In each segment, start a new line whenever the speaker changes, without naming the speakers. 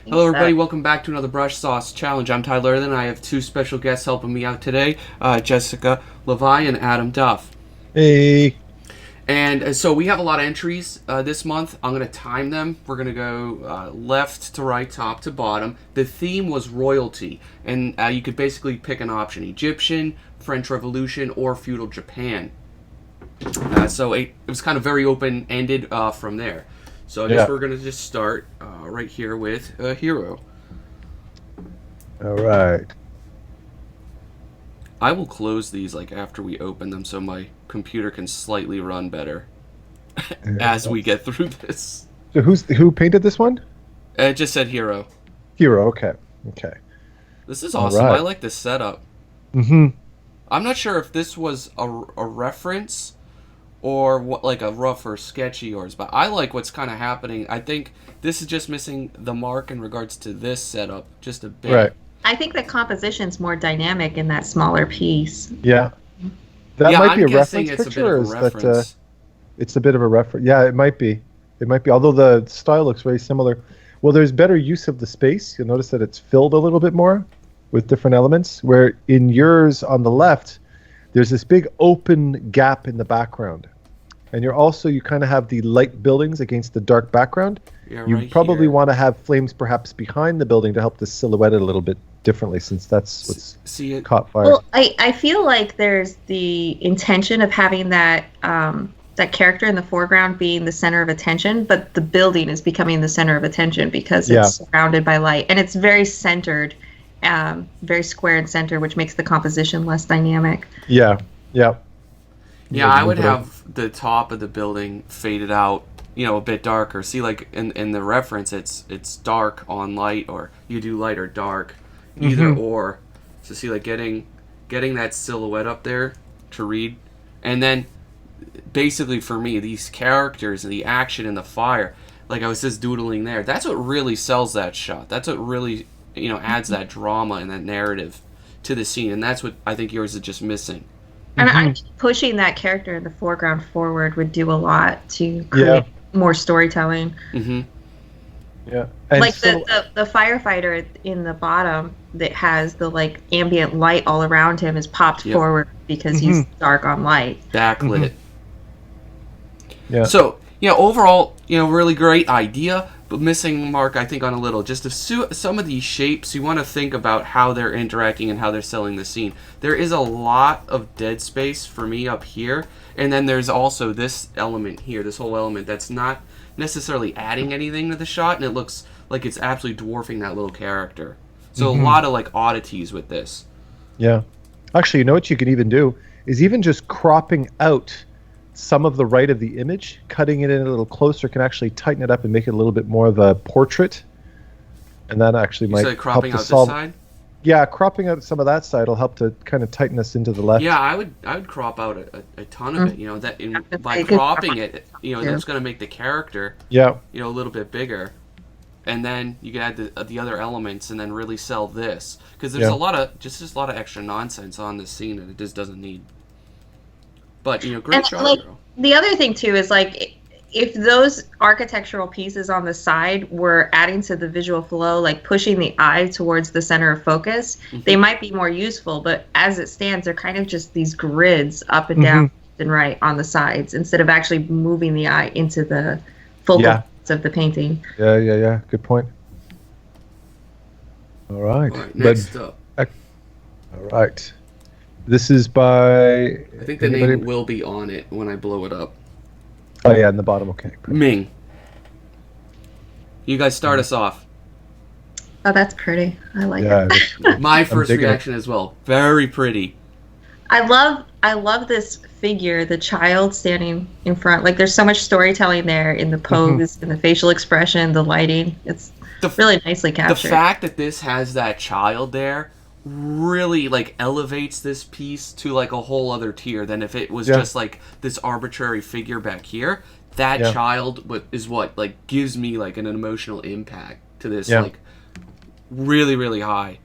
Hello, everybody. Welcome back to another Brush Sauce Challenge. I'm Tyler, and I have two special guests helping me out today, Jeszika LeVye and Adam Duff.
Hey.
And so we have a lot of entries this month. I'm going to time them. We're going to go left to right, top to bottom. The theme was royalty, and you could basically pick an option: Egyptian, French Revolution, or feudal Japan. So it was kind of very open-ended from there. So I guess we're going to just start right here with Hero.
All right.
I will close these like after we open them so my computer can slightly run better as we get through this.
So who painted this one?
It just said Hero.
Hero. Okay. Okay.
This is awesome.
Right.
I like this setup.
Mm-hmm.
I'm not sure if this was a reference or what, like a rough or sketchy yours, but I like what's kind of happening. I think this is just missing the mark in regards to this setup just a bit.
Right.
I think the composition's more dynamic in that smaller piece.
Yeah. That might be
I'm
a reference
it's
picture,
a
or
bit of a
is
reference.
it's a bit of a reference? Yeah, it might be. It might be. Although the style looks very similar. Well, there's better use of the space. You'll notice that it's filled a little bit more with different elements. Where in yours on the left, there's this big open gap in the background, and you kind of have the light buildings against the dark background.
Yeah,
You
right
probably
here.
want to have flames perhaps behind the building to help this silhouette it a little bit differently, since that's what's
See it.
caught fire.
Well, I feel like there's the intention of having that that character in the foreground being the center of attention, but the building is becoming the center of attention because it's surrounded by light, and it's very centered, very square and center, which makes the composition less dynamic.
Yeah, yeah.
Yeah, I would have the top of the building faded out, a bit darker. See, like in the reference, it's dark on light, or you do light or dark, either or. So see, like getting that silhouette up there to read, and then basically for me, these characters and the action and the fire, like I was just doodling there. That's what really sells that shot. That's what really adds that drama and that narrative to the scene, and that's what I think yours is just missing.
And I think pushing that character in the foreground forward would do a lot to create more storytelling.
Mm-hmm.
Yeah. And
like the firefighter in the bottom that has the like ambient light all around him is popped forward because he's dark on light.
Backlit.
Yeah.
So, overall, really great idea, but missing mark, I think, on a little. Just some of these shapes, you want to think about how they're interacting and how they're selling the scene. There is a lot of dead space for me up here, and then there's also this element here, this whole element that's not necessarily adding anything to the shot, and it looks like it's absolutely dwarfing that little character. So a lot of, like, oddities with this.
Yeah. Actually, you know what you could even do is even just cropping out some of the right of the image, cutting it in a little closer can actually tighten it up and make it a little bit more of a portrait. And that actually might help
cropping
to
out
solve.
this side?
Yeah, cropping out some of that side will help to kind of tighten us into the left.
Yeah, I would crop out a ton of it. By cropping it, that's going to make the character, a little bit bigger, and then you can add the other elements, and then really sell this because there's a lot of extra nonsense on this scene that it just doesn't need. But great job,
like,
girl.
The other thing too is like if those architectural pieces on the side were adding to the visual flow, like pushing the eye towards the center of focus, they might be more useful. But as it stands, they're kind of just these grids up and down and right on the sides instead of actually moving the eye into the focal points of the painting.
Yeah. Good point. All right.
Next up.
All right. This is by...
I think the name will be on it when I blow it up.
Oh, yeah, in the bottom. Okay.
Ming. You guys start us off.
Oh, that's pretty. I like it.
My first reaction as well. Very pretty.
I love this figure, the child standing in front. Like, there's so much storytelling there in the pose, and the facial expression, the lighting. It's really nicely captured.
The fact that this has that child there really like elevates this piece to like a whole other tier than if it was just like this arbitrary figure back here. That child is what like gives me like an emotional impact to this like really, really high.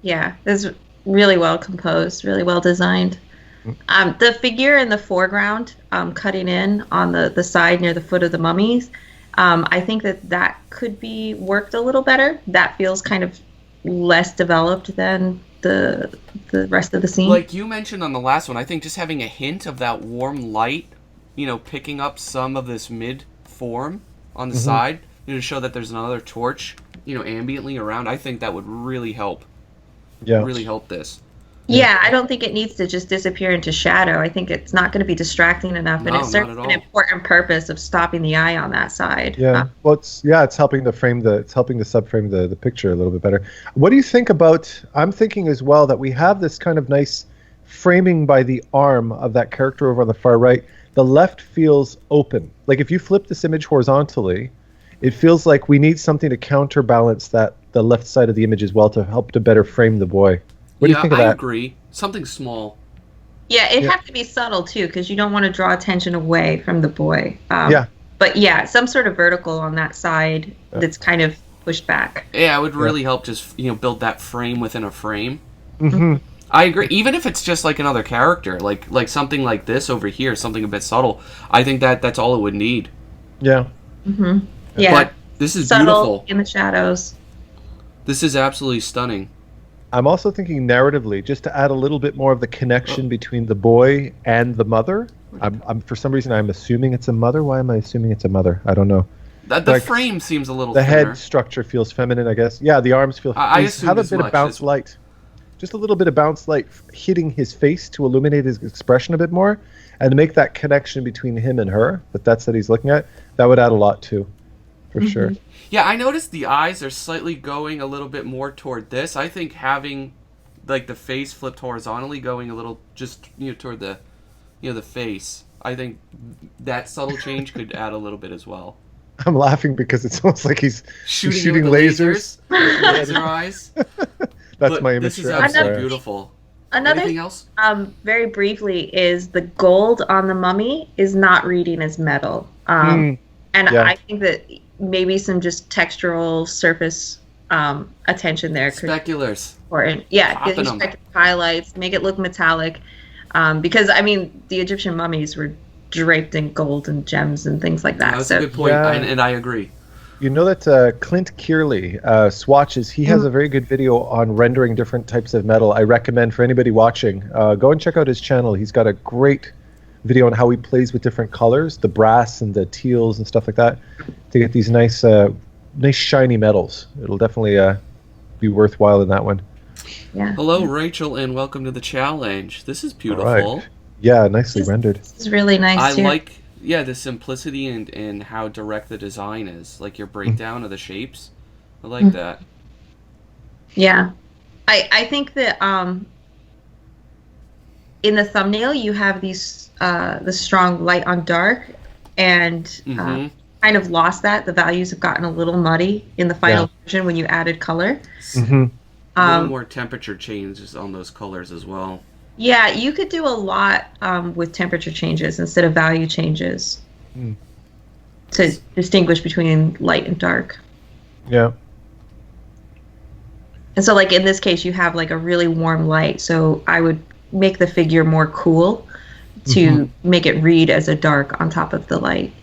Yeah, it's really well composed, really well designed. The figure in the foreground, cutting in on the side near the foot of the mummies, I think that could be worked a little better. That feels kind of less developed than the rest of the scene.
Like you mentioned on the last one, I think just having a hint of that warm light, picking up some of this mid form on the side, to show that there's another torch, ambiently around, I think that would really help.
Yeah.
Really help this.
Yeah, I don't think it needs to just disappear into shadow. I think it's not going to be distracting enough, and it serves an important purpose of stopping the eye on that side.
Yeah, well, it's helping to subframe the picture a little bit better. What do you think about? I'm thinking as well that we have this kind of nice framing by the arm of that character over on the far right. The left feels open. Like if you flip this image horizontally, it feels like we need something to counterbalance the left side of the image as well to help to better frame the boy. What do you think of that?
I agree. Something small.
Yeah, it'd have to be subtle too, because you don't want to draw attention away from the boy. But yeah, some sort of vertical on that side that's kind of pushed back.
Yeah, it would really help just build that frame within a frame.
Mm-hmm.
I agree. Even if it's just like another character, like something like this over here, something a bit subtle. I think that's all it would need.
Yeah.
Mm-hmm. Yeah.
But this is
subtle,
beautiful
in the shadows.
This is absolutely stunning.
I'm also thinking narratively, just to add a little bit more of the connection between the boy and the mother. I'm for some reason I'm assuming it's a mother. Why am I assuming it's a mother? I don't know.
The frame seems a little.
The
thinner.
head structure feels feminine, I guess. Yeah, the arms feel.
I assume
have a bit of bounce light, just a little bit of bounce light hitting his face to illuminate his expression a bit more, and to make that connection between him and her. That's that he's looking at. That would add a lot too, for sure.
Yeah, I noticed the eyes are slightly going a little bit more toward this. I think having, like, the face flipped horizontally, going a little just toward the, the face. I think that subtle change could add a little bit as well.
I'm laughing because it's almost like he's shooting lasers.
Laser eyes.
That's my image.
This is absolutely beautiful.
Anything
else?
Very briefly, is the gold on the mummy is not reading as metal. And I think that maybe some just textural surface attention there.
Speculars.
Important. Yeah, get these highlights, make it look metallic. Because, I mean, the Egyptian mummies were draped in gold and gems and things like that.
That's a good point, and I agree.
You know that Clint Kearley, Swatches, he has a very good video on rendering different types of metal. I recommend for anybody watching, go and check out his channel. He's got a great video on how he plays with different colors, the brass and the teals and stuff like that, to get these nice shiny metals. It'll definitely be worthwhile in that one.
Yeah.
Hello, Rachel, and welcome to the challenge. This is beautiful.
Right. Yeah, nicely rendered.
This is really nice too.
I like the simplicity and how direct the design is. Like your breakdown of the shapes. I like that. Yeah.
I think that in the thumbnail you have these the strong light on dark, and kind of lost that. The values have gotten a little muddy in the final version when you added color.
A little more temperature changes on those colors as well.
Yeah, you could do a lot with temperature changes instead of value changes to distinguish between light and dark.
Yeah.
And so, like, in this case, you have, like, a really warm light, so I would make the figure more cool to make it read as a dark on top of the light.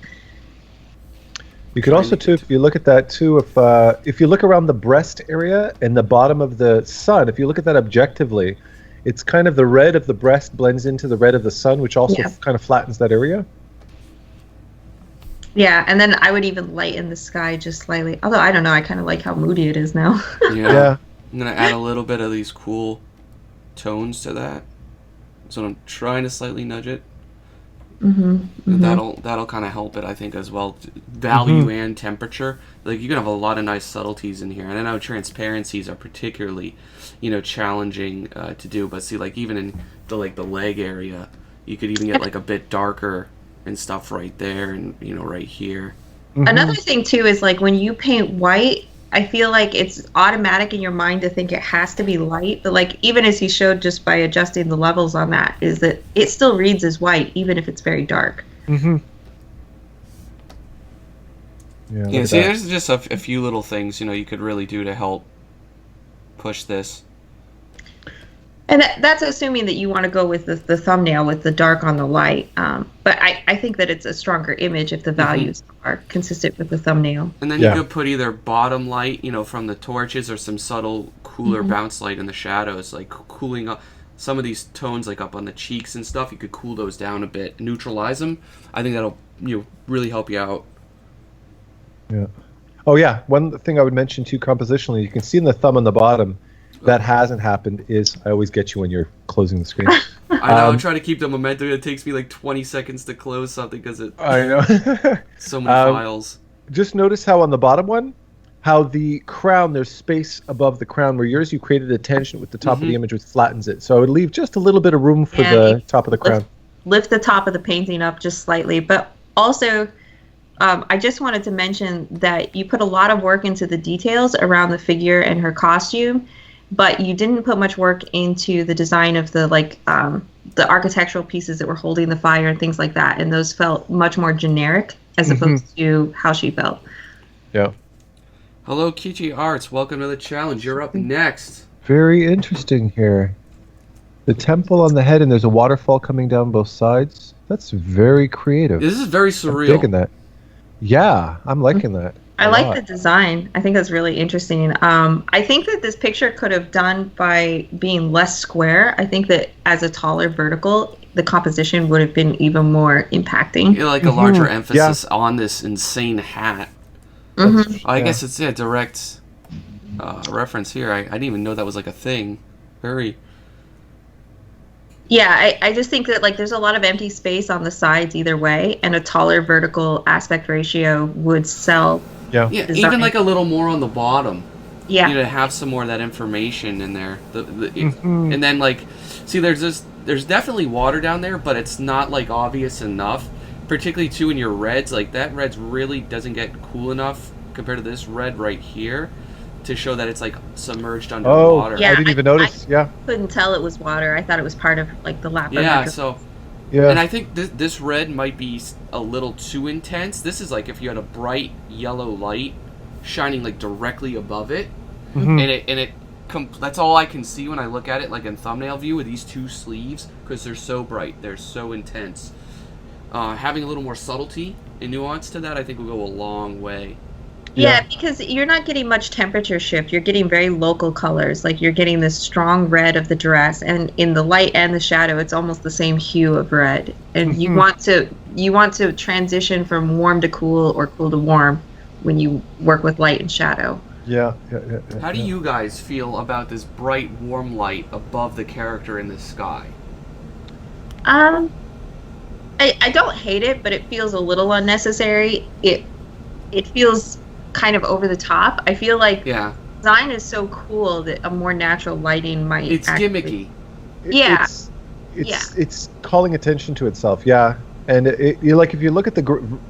You could also, too, if you look at that, too, if you look around the breast area and the bottom of the sun, if you look at that objectively, it's kind of the red of the breast blends into the red of the sun, which also kind of flattens that area.
Yeah, and then I would even lighten the sky just slightly. Although, I don't know, I kind of like how moody it is now.
Yeah. I'm going to add a little bit of these cool tones to that. So I'm trying to slightly nudge it. That'll kind of help it, I think, as well. Value and temperature. Like, you can have a lot of nice subtleties in here. And I know transparencies are particularly, challenging to do. But see, like, even in the leg area, you could even get, like, a bit darker and stuff right there and, right here.
Another thing, too, is, like, when you paint white, I feel like it's automatic in your mind to think it has to be light, but like even as he showed just by adjusting the levels on that, is that it still reads as white even if it's very dark.
Yeah,
see, there's just a few little things you could really do to help push this.
And that's assuming that you want to go with the thumbnail with the dark on the light. But I think that it's a stronger image if the values are consistent with the thumbnail.
And then you could put either bottom light, from the torches, or some subtle, cooler bounce light in the shadows, like cooling up some of these tones, like up on the cheeks and stuff. You could cool those down a bit, neutralize them. I think that'll really help you out.
Yeah. Oh yeah. One thing I would mention too, compositionally, you can see in the thumb on the bottom. That hasn't happened is I always get you when you're closing the screen.
I know, I'm trying to keep the momentum. It takes me like 20 seconds to close something because
I know.
So many files.
Just notice how on the bottom one, how the crown, there's space above the crown, where yours you created a tension with the top of the image, which flattens it. So I would leave just a little bit of room for the top of the crown.
Lift the top of the painting up just slightly. But also, I just wanted to mention that you put a lot of work into the details around the figure and her costume. But you didn't put much work into the design of the architectural pieces that were holding the fire and things like that, and those felt much more generic as opposed to how she felt.
Yeah.
Hello, Kichi Arts. Welcome to the challenge. You're up next.
Very interesting here. The temple on the head, and there's a waterfall coming down both sides. That's very creative.
This is very surreal.
I'm digging that. Yeah, I'm liking that.
I like the design. I think that's really interesting. I think that this picture could have done by being less square. I think that as a taller vertical, the composition would have been even more impacting.
Like a larger emphasis on this insane hat. I guess it's a direct reference here. I didn't even know that was like a thing. Very.
Yeah, I just think that there's a lot of empty space on the sides either way, and a taller vertical aspect ratio would sell.
Yeah,
even like a little more on the bottom.
Yeah,
to have some more of that information in there. And then see, there's definitely water down there, but it's not obvious enough. Particularly too in your reds, that red's really doesn't get cool enough compared to this red right here to show that it's submerged underwater.
Oh, yeah, I didn't even notice.
I couldn't tell it was water. I thought it was part of the lap.
Yeah, and I think this red might be a little too intense. This is if you had a bright yellow light shining directly above it, and that's all I can see when I look at it in thumbnail view with these two sleeves, because they're so bright, they're so intense. Having a little more subtlety and nuance to that, I think will go a long way.
Yeah, because you're not getting much temperature shift. You're getting very local colors. You're getting this strong red of the dress, and in the light and the shadow, it's almost the same hue of red. And you want to transition from warm to cool or cool to warm when you work with light and shadow.
Yeah.
How do you guys feel about this bright, warm light above the character in the sky?
I don't hate it, but it feels a little unnecessary. It feels kind of over the top. I feel design is so cool that a more natural lighting might.
It's gimmicky.
It's calling attention to itself. Yeah, and if you look at the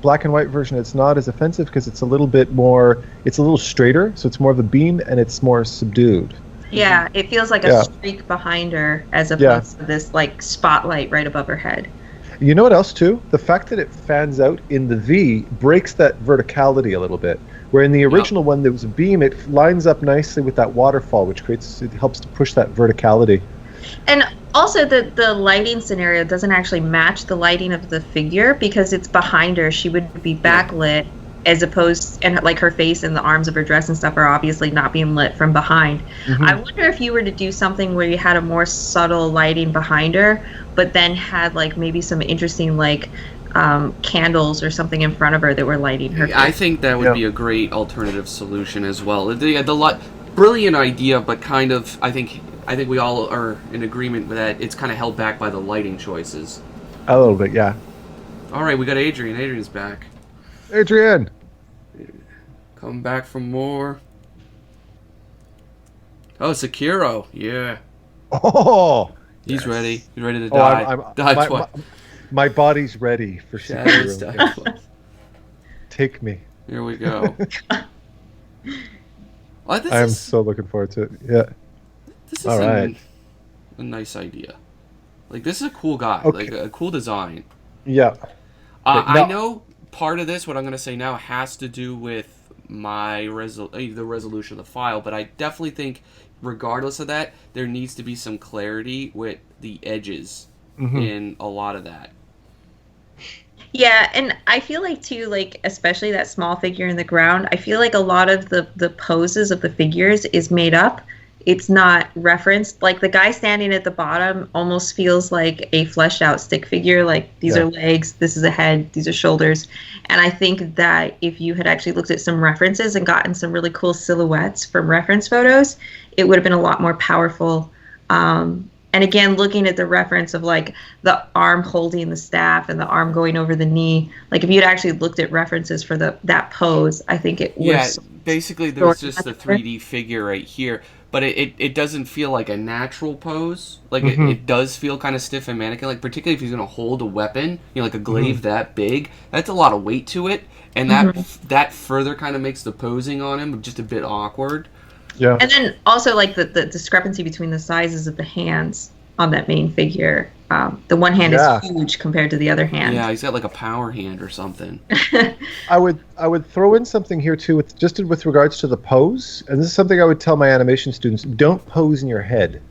black and white version, it's not as offensive because it's a little bit more. It's a little straighter, so it's more of a beam and it's more subdued.
Yeah, it feels like a streak behind her as opposed to this spotlight right above her head.
You know what else too? The fact that it fans out in the V breaks that verticality a little bit. Where in the original one there was a beam, it lines up nicely with that waterfall, which helps to push that verticality. And
also the lighting scenario doesn't actually match the lighting of the figure because it's behind her. She would be backlit as opposed, and her face and the arms of her dress and stuff are obviously not being lit from behind. I wonder if you were to do something where you had a more subtle lighting behind her, but then had maybe some interesting candles or something in front of her that were lighting her face.
I think that would be a great alternative solution as well. The brilliant idea, but kind of I think we all are in agreement with that. It's kind of held back by the lighting choices.
A little bit, yeah.
All right, we got Adrian. Adrian's back.
Adrian,
come back for more. Oh, Sekiro, yeah.
Oh,
he's ready. He's ready to die. Die twice.
My body's ready for Sekiro. Take me.
Here we go.
I'm so looking forward to it. Yeah.
This is a nice idea. this is a cool guy.
Okay.
A cool design.
Yeah.
I know part of this, what I'm going to say now, has to do with my the resolution of the file, but I definitely think regardless of that, there needs to be some clarity with the edges in a lot of that.
Yeah, and I feel like too, like especially that small figure in the ground, I feel like a lot of the poses of the figures is made up. It's not referenced. Like the guy standing at the bottom almost feels like a fleshed out stick figure. Like these are legs, this is a head, these are shoulders. And I think that if you had actually looked at some references and gotten some really cool silhouettes from reference photos, it would have been a lot more powerful. And again, looking at the reference of like the arm holding the staff and the arm going over the knee, like if you'd actually looked at references for that pose, I think it was.
Yeah, basically there's just the 3D figure right here, but it doesn't feel like a natural pose. Like it does feel kind of stiff and mannequin, like particularly if he's going to hold a weapon, like a glaive that big, that's a lot of weight to it. And that further kind of makes the posing on him just a bit awkward.
Yeah.
And then also like the discrepancy between the sizes of the hands on that main figure. The one hand is huge compared to the other hand.
Yeah, he's got like a power hand or something.
I would throw in something here too, with regards to the pose. And this is something I would tell my animation students: don't pose in your head.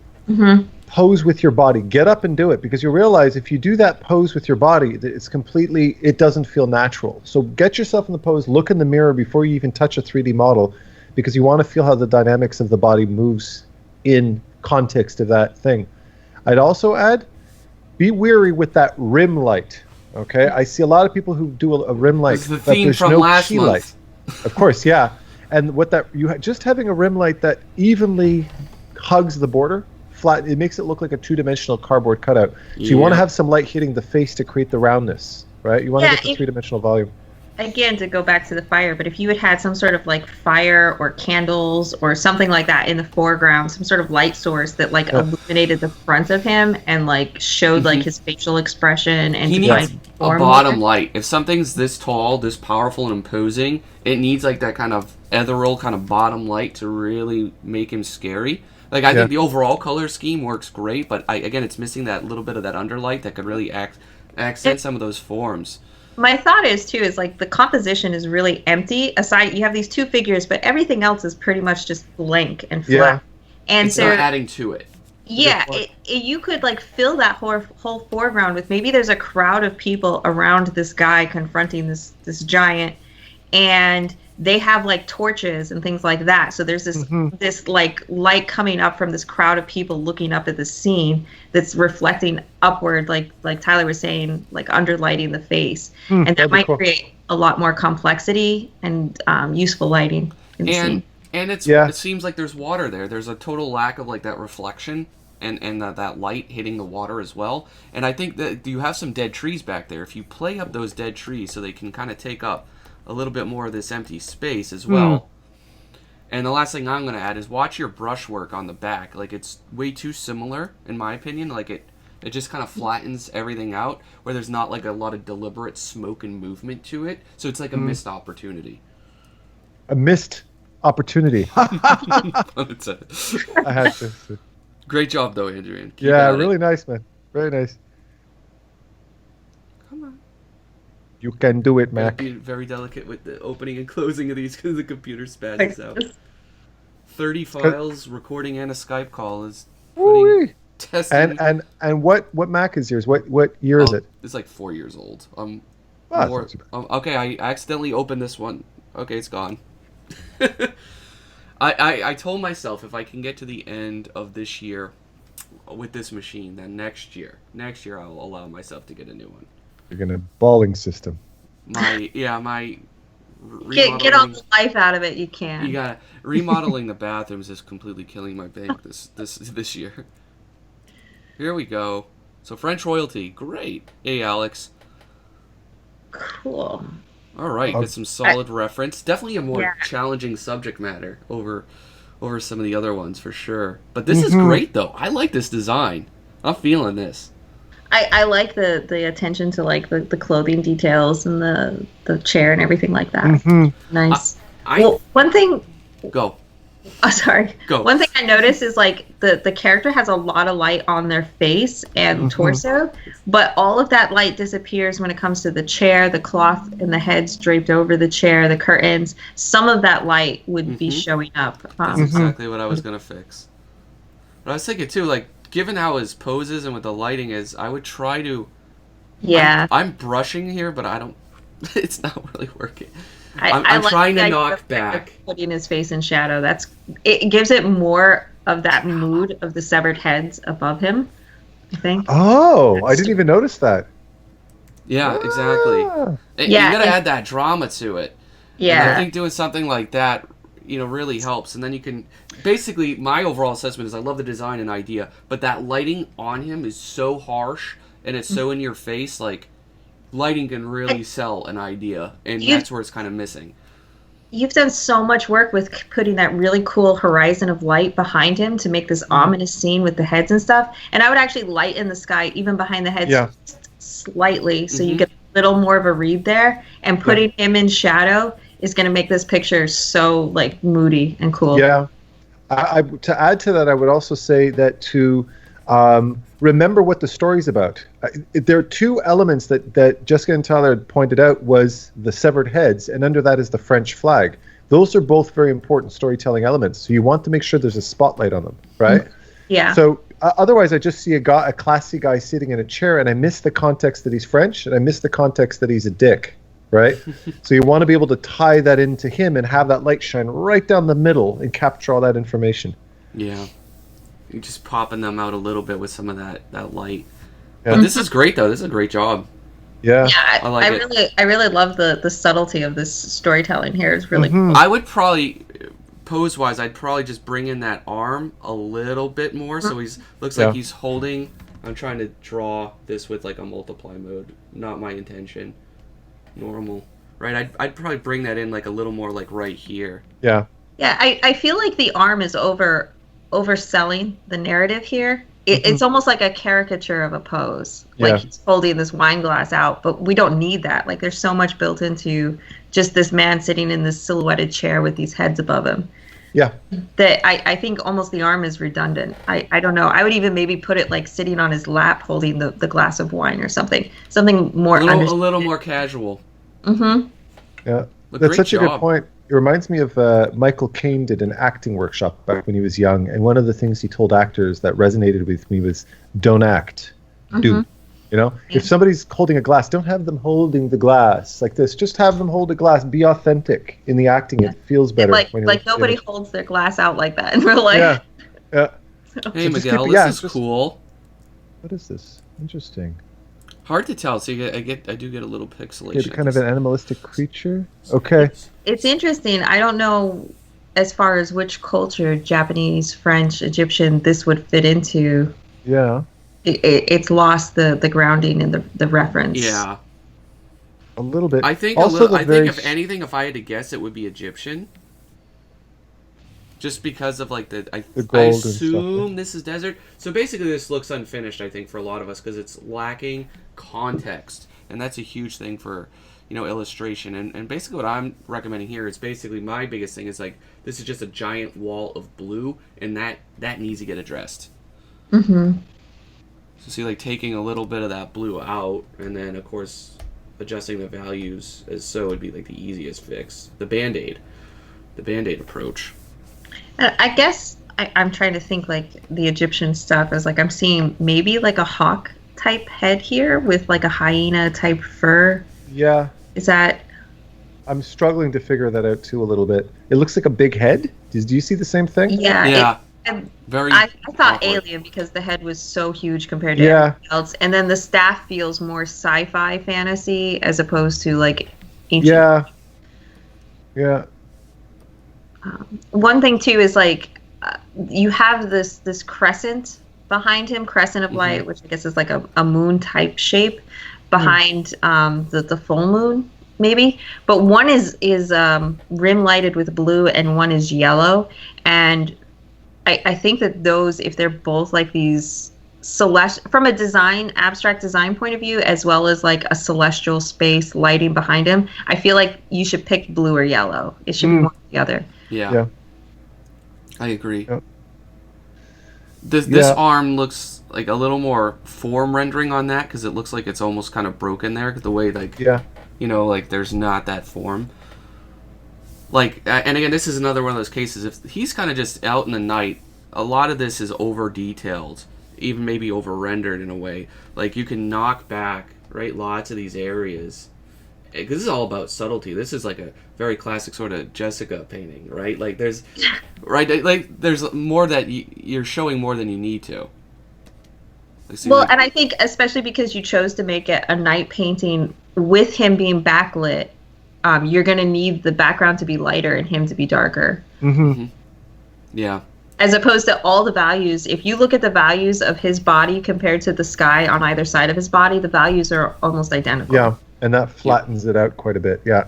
Pose with your body. Get up and do it, because you'll realize if you do that pose with your body, it doesn't feel natural. So get yourself in the pose. Look in the mirror before you even touch a 3D model, because you want to feel how the dynamics of the body moves in context of that thing. I'd also add, be wary with that rim light. Okay, I see a lot of people who do a rim light.
It's the theme from last month.
Light. Of course, yeah. And what just having a rim light that evenly hugs the border, flat, it makes it look like a two-dimensional cardboard cutout. So you want to have some light hitting the face to create the roundness, right? You want to get the three-dimensional volume.
Again, to go back to the fire, but if you had some sort of like fire or candles or something like that in the foreground, some sort of light source that like illuminated the front of him and like showed like his facial expression, and
he needs a bottom light. If something's this tall, this powerful and imposing, it needs like that kind of ethereal kind of bottom light to really make him scary. Like I think the overall color scheme works great, but again, it's missing that little bit of that underlight that could really accent some of those forms.
My thought is like the composition is really empty. Aside, you have these two figures, but everything else is pretty much just blank and flat.
Yeah.
And
it's not adding to it.
Yeah, you could like fill that whole foreground with, maybe there's a crowd of people around this guy confronting this giant, and they have like torches and things like that. So there's this like light coming up from this crowd of people looking up at the scene that's reflecting upward, like Tyler was saying, like underlighting the face. And that might create a lot more complexity and useful lighting in the scene.
And it seems like there's water there. There's a total lack of like that reflection and that light hitting the water as well. And I think that you have some dead trees back there. If you play up those dead trees so they can kind of take up a little bit more of this empty space as well. And the last thing I'm going to add is watch your brushwork on the back. Like, it's way too similar, in my opinion. Like, it just kind of flattens everything out, where there's not, like, a lot of deliberate smoke and movement to it. So it's like a missed opportunity.
A missed opportunity.
I
had to.
Great job, though, Adrian. Keep
really nice, man. Very nice.
Come on.
You can do it, Mac.
Be very delicate with the opening and closing of these because the computer spazzes out. 30 files, recording and a Skype call is testing.
And what Mac is yours? What year is it?
It's like 4 years old.
Okay,
I accidentally opened this one. Okay, it's gone. I told myself if I can get to the end of this year with this machine, then next year I'll allow myself to get a new one.
You're gonna balling system.
My get
all the life out of it you can.
You got remodeling the bathrooms is completely killing my bank this year. Here we go. So French royalty, great. Hey Alex.
Cool.
All right, get some solid reference. Definitely a more challenging subject matter over some of the other ones for sure. But this is great though. I like this design. I'm feeling this.
I like the attention to like the clothing details and the chair and everything like that. Nice. One thing.
Go.
Oh, sorry.
Go.
One thing I noticed is like the character has a lot of light on their face and torso, but all of that light disappears when it comes to the chair, the cloth and the heads draped over the chair, the curtains. Some of that light would be showing up.
That's exactly what I was gonna fix. But I was thinking too, like, given how his pose is and what the lighting is, I would try to.
Yeah.
I'm brushing here, but I don't. It's not really working.
I'm
like trying to knock back.
Putting his face in shadow. It gives it more of that mood of the severed heads above him, I think.
Oh, I didn't even notice that.
Yeah, exactly. You gotta add that drama to it.
Yeah.
And I think doing something like that, really helps. And then you can... Basically, my overall assessment is I love the design and idea, but that lighting on him is so harsh, and it's so in your face, like, lighting can really sell an idea, and that's where it's kind of missing.
You've done so much work with putting that really cool horizon of light behind him to make this ominous scene with the heads and stuff. And I would actually lighten the sky even behind the heads slightly, so you get a little more of a read there. And putting him in shadow is going to make this picture so like moody and cool.
Yeah. To add to that, I would also say that to remember what the story's about. There are two elements that Jeszika and Tyler had pointed out was the severed heads, and under that is the French flag. Those are both very important storytelling elements. So you want to make sure there's a spotlight on them, right?
Yeah.
So otherwise, I just see a classy guy sitting in a chair, and I miss the context that he's French, and I miss the context that he's a dick, right? So you want to be able to tie that into him and have that light shine right down the middle and capture all that information.
Yeah. You're just popping them out a little bit with some of that light. Yeah. But this is great, though. This is a great job.
Yeah.
I really love the subtlety of this storytelling here. It's really cool.
I would probably, pose-wise, I'd probably just bring in that arm a little bit more. So looks like he's holding... I'm trying to draw this with like a multiply mode. Not my intention. Normal. Right? I'd probably bring that in like a little more like right here.
Yeah.
Yeah, I feel like the arm is overselling the narrative here. It's almost like a caricature of a pose. Like he's holding this wine glass out, but we don't need that. Like there's so much built into just this man sitting in this silhouetted chair with these heads above him.
Yeah.
That I think almost the arm is redundant. I don't know. I would even maybe put it like sitting on his lap holding the glass of wine or something. Something more...
A little more casual.
Mm-hmm.
Yeah. That's such a good point. It reminds me of Michael Caine did an acting workshop back when he was young, and one of the things he told actors that resonated with me was, don't act, do. If somebody's holding a glass, don't have them holding the glass like this. Just have them hold a glass. Be authentic in the acting. It feels better.
Like nobody holds their glass out like that in real life.
Yeah.
Hey, Miguel, this is cool.
What is this? Interesting.
Hard to tell. So I do get a little pixelation.
It's kind of an animalistic creature. Okay.
It's interesting. I don't know as far as which culture, Japanese, French, Egyptian, this would fit into.
Yeah.
It's lost the grounding and the reference.
Yeah.
A little bit.
I think if anything, if I had to guess, it would be Egyptian. Just because of like I assume this is desert. So basically this looks unfinished, I think, for a lot of us because it's lacking context. And that's a huge thing for, illustration. And basically what I'm recommending here is basically my biggest thing is like this is just a giant wall of blue and that needs to get addressed.
Mm-hmm.
So see like taking a little bit of that blue out and then of course adjusting the values would be like the easiest fix. The Band-Aid approach.
I guess I'm trying to think like the Egyptian stuff is like I'm seeing maybe like a hawk type head here with like a hyena type fur.
Yeah.
Is that?
I'm struggling to figure that out too a little bit. It looks like a big head. Do you see the same thing?
Yeah.
Yeah.
I thought alien because the head was so huge compared to everything else, and then the staff feels more sci-fi fantasy as opposed to like ancient.
Yeah. Yeah.
One thing too is like you have this crescent behind him, crescent of light, which I guess is like a moon type shape behind the full moon maybe, but one is rim lighted with blue and one is yellow, and I think that those, if they're both like these from a abstract design point of view, as well as like a celestial space lighting behind him, I feel like you should pick blue or yellow. It should be one or the other.
Yeah. I agree. Yep. This arm looks like a little more form rendering on that because it looks like it's almost kind of broken there. The way like like there's not that form. Like, and again, this is another one of those cases. If he's kind of just out in the night, a lot of this is over detailed, even maybe over rendered in a way. Like you can knock back, right, lots of these areas. Because this is all about subtlety. This is like a very classic sort of Jeszika painting, right? Like there's, right, like there's more that you're showing more than you need to.
Well, and I think especially because you chose to make it a night painting with him being backlit, you're going to need the background to be lighter and him to be darker.
Yeah.
As opposed to all the values, if you look at the values of his body compared to the sky on either side of his body, the values are almost identical.
Yeah, and that flattens it out quite a bit. Yeah.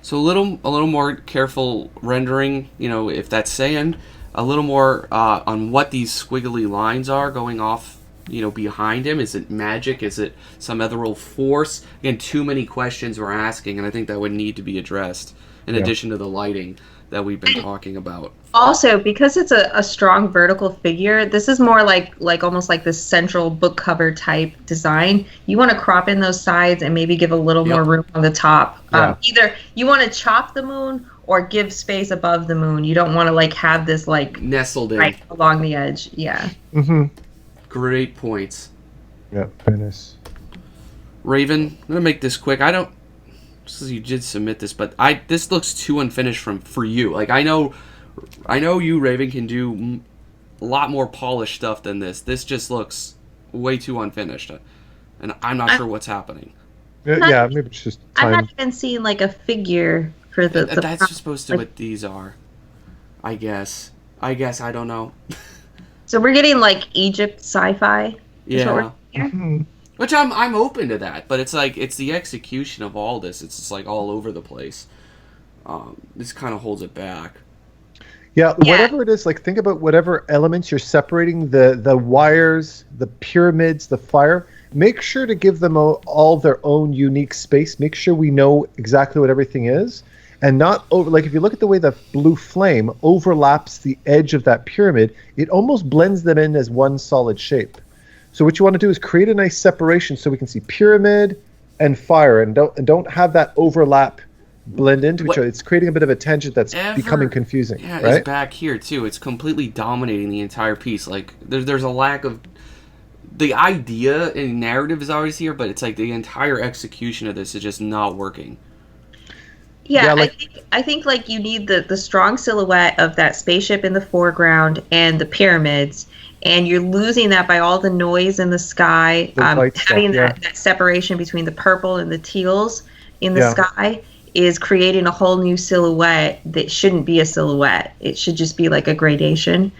So a little more careful rendering, you know, if that's sand, a little more on what these squiggly lines are going off, you know, behind him. Is it magic? Is it some other force? Again, too many questions we're asking, and I think that would need to be addressed in addition to the lighting that we've been talking about.
Also, because it's a strong vertical figure, this is more like almost like this central book cover type design. You want to crop in those sides and maybe give a little more room on the top. Either you want to chop the moon or give space above the moon. You don't want to like have this like
nestled in
right along the edge. Yeah.
Great points.
Yeah, very nice.
Raven, I'm gonna make this quick. I don't. You did submit this, but this looks too unfinished for you. Like I know you, Raven, can do a lot more polished stuff than this. This just looks way too unfinished, and I'm not sure what's happening.
Yeah, maybe it's just time.
I'm not even seeing like a figure for the
that's just supposed to what these are. I guess I don't know.
So we're getting like Egypt sci-fi.
Yeah. Which I'm open to that, but it's like it's the execution of all this. It's just like all over the place. This kind of holds it back.
Yeah, whatever it is, like think about whatever elements you're separating, the wires, the pyramids, the fire. Make sure to give them all their own unique space. Make sure we know exactly what everything is, and not over. Like if you look at the way the blue flame overlaps the edge of that pyramid, it almost blends them in as one solid shape. So what you want to do is create a nice separation so we can see pyramid and fire, and don't have that overlap blend into each other. It's creating a bit of a tangent that's becoming confusing.
Yeah,
right?
It's back here too. It's completely dominating the entire piece. Like there's a lack of the idea and narrative is always here, but it's like the entire execution of this is just not working.
Yeah, I think like you need the strong silhouette of that spaceship in the foreground and the pyramids. And you're losing that by all the noise in the sky, having that separation between the purple and the teals in the sky is creating a whole new silhouette that shouldn't be a silhouette. It should just be like a gradation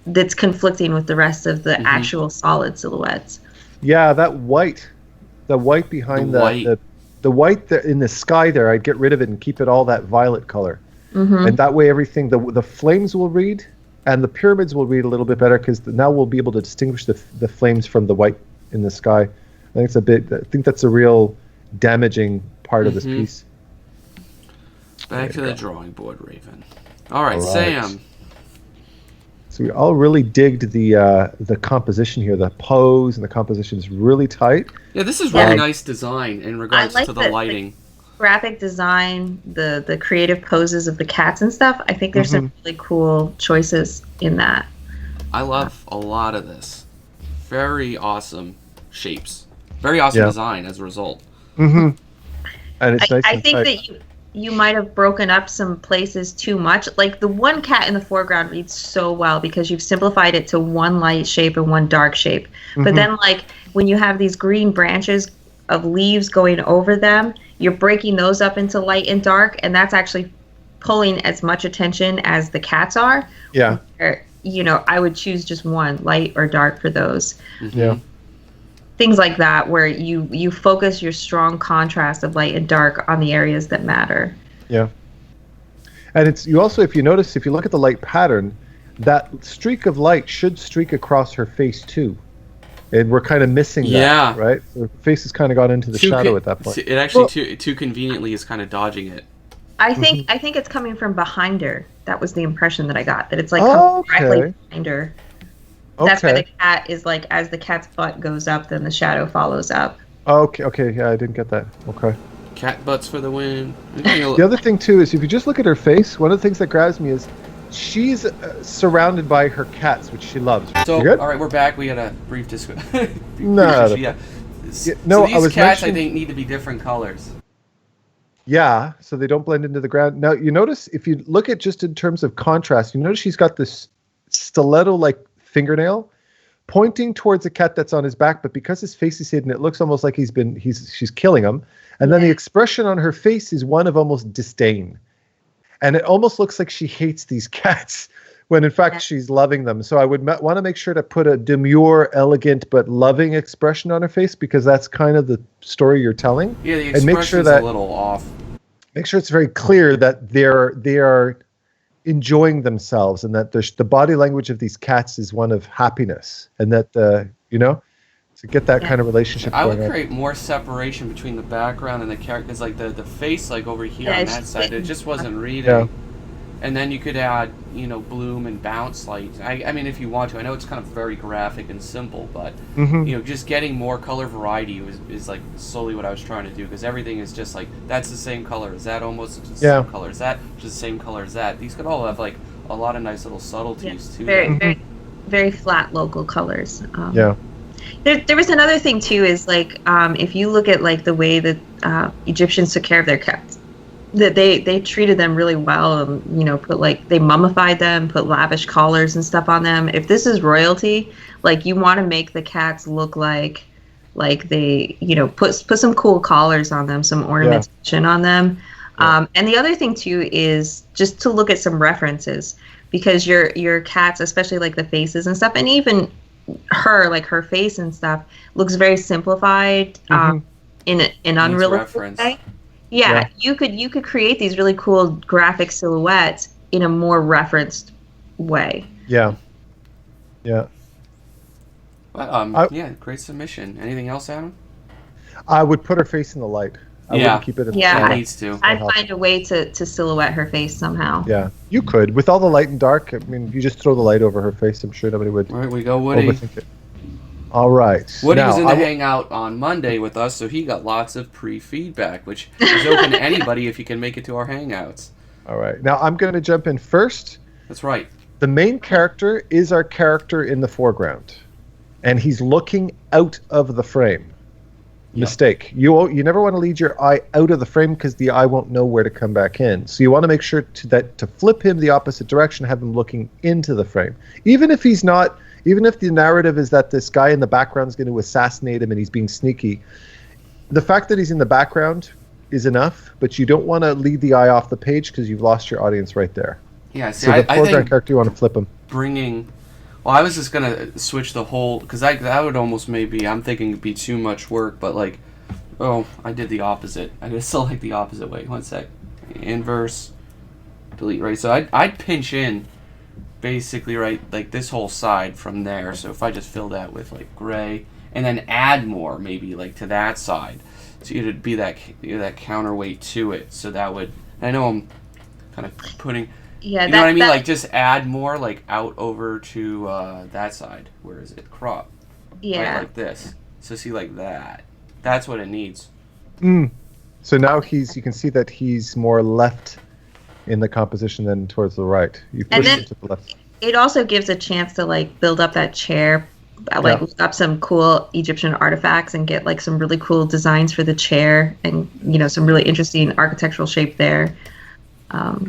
that's conflicting with the rest of the actual solid silhouettes. Yeah,
that white, the white behind the white in the sky there, I'd get rid of it and keep it all that violet color. And that way everything, the flames will read. And the pyramids will read a little bit better because now we'll be able to distinguish the flames from the white in the sky. I think that's a real damaging part of this piece.
Back to the drawing board, Raven. All right, Sam.
So we all really digged the composition here. The pose and the composition is really tight.
Yeah, this is really nice design in regards to the lighting.
Graphic design, the creative poses of the cats and stuff. I think there's some really cool choices in that.
I love a lot of this. Very awesome shapes. Very awesome design as a result.
And it's nice.
I think that you might have broken up some places too much. Like the one cat in the foreground reads so well because you've simplified it to one light shape and one dark shape. But then like when you have these green branches of leaves going over them, you're breaking those up into light and dark, and that's actually pulling as much attention as the cats are.
Yeah.
Or, I would choose just one, light or dark, for those.
Yeah.
Things like that, where you focus your strong contrast of light and dark on the areas that matter.
Yeah. And it's you also, if you notice, if you look at the light pattern, that streak of light should streak across her face too. And we're kind of missing that, right? Her face has kind of got into the shadow at that point.
It actually too conveniently is kind of dodging it.
I think it's coming from behind her. That was the impression that I got. That it's like coming directly behind her. That's why the cat is like, as the cat's butt goes up, then the shadow follows up.
Okay, yeah, I didn't get that. Okay.
Cat butts for the win.
The other thing too is if you just look at her face, one of the things that grabs me is she's surrounded by her cats, which she loves.
So,
You good?
all right, we're back. We had a brief discussion.
No.
Yeah.
No,
so these
I was
cats, I
mentioning-
think, need to be different colors.
Yeah, so they don't blend into the ground. Now, you notice, if you look at just in terms of contrast, you notice she's got this stiletto-like fingernail pointing towards a cat that's on his back, but because his face is hidden, it looks almost like she's killing him. And then the expression on her face is one of almost disdain. And it almost looks like she hates these cats when in fact she's loving them. So I would want to make sure to put a demure, elegant, but loving expression on her face, because that's kind of the story you're telling.
Yeah, the
and
expression's
make sure that,
a little off.
Make sure it's very clear that they are enjoying themselves, and that the body language of these cats is one of happiness, and that to get that kind of relationship.
I would
going
create more separation between the background and the characters, like the face, like over here on that side. It just wasn't reading.
Yeah.
And then you could add, bloom and bounce lights. I mean, if you want to. I know it's kind of very graphic and simple, but just getting more color variety is like slowly what I was trying to do, because everything is just like, that's the same color as that, almost the same color as that, just the same color as that. These could all have like a lot of nice little subtleties too.
Very, very flat local colors.
Yeah.
There was another thing too, is like if you look at like the way that Egyptians took care of their cats, that they treated them really well, and put like, they mummified them, put lavish collars and stuff on them. If this is royalty, like, you want to make the cats look like they put some cool collars on them, some ornamentation on them. And the other thing too is just to look at some references, because your cats, especially like the faces and stuff, and even her face and stuff, looks very simplified in an unrealistic way. Yeah, you could create these really cool graphic silhouettes in a more referenced way.
Yeah.
But, great submission. Anything else, Adam?
I would put her face in the light. I wouldn't keep it in the
it
light.
needs to.
I'd find a way to silhouette her face somehow.
Yeah, you could. With all the light and dark, I mean, you just throw the light over her face. I'm sure nobody would
All right, we go, Woody.
overthink it. All right.
Woody was in the hangout on Monday with us, so he got lots of pre-feedback, which is open to anybody if you can make it to our hangouts.
All right. Now, I'm going to jump in first.
That's right.
The main character is our character in the foreground, and he's looking out of the frame. Mistake. You never want to lead your eye out of the frame, because the eye won't know where to come back in. So you want to make sure to flip him the opposite direction, have him looking into the frame. Even if the narrative is that this guy in the background is going to assassinate him and he's being sneaky, the fact that he's in the background is enough, but you don't want to lead the eye off the page, because you've lost your audience right there.
Yeah, see,
so the
I
foreground
think
character, you want to flip him.
Well, I was just going to switch the whole, because that would almost maybe, I'm thinking it'd be too much work, but like, I did the opposite. I just select the opposite way. One sec. Inverse, delete, right? So I'd pinch in, basically, right, like this whole side from there. So if I just fill that with like gray, and then add more maybe like to that side, so it'd be that counterweight to it. So that would, I know I'm kind of putting, you know what I mean, like just add more like out over to that side. Where is it? Crop.
Yeah.
Right, like this. So see, like that. That's what it needs.
So now you can see that he's more left in the composition than towards the right. You push it to the left.
It also gives a chance to like build up that chair, like look up some cool Egyptian artifacts and get like some really cool designs for the chair, and some really interesting architectural shape there.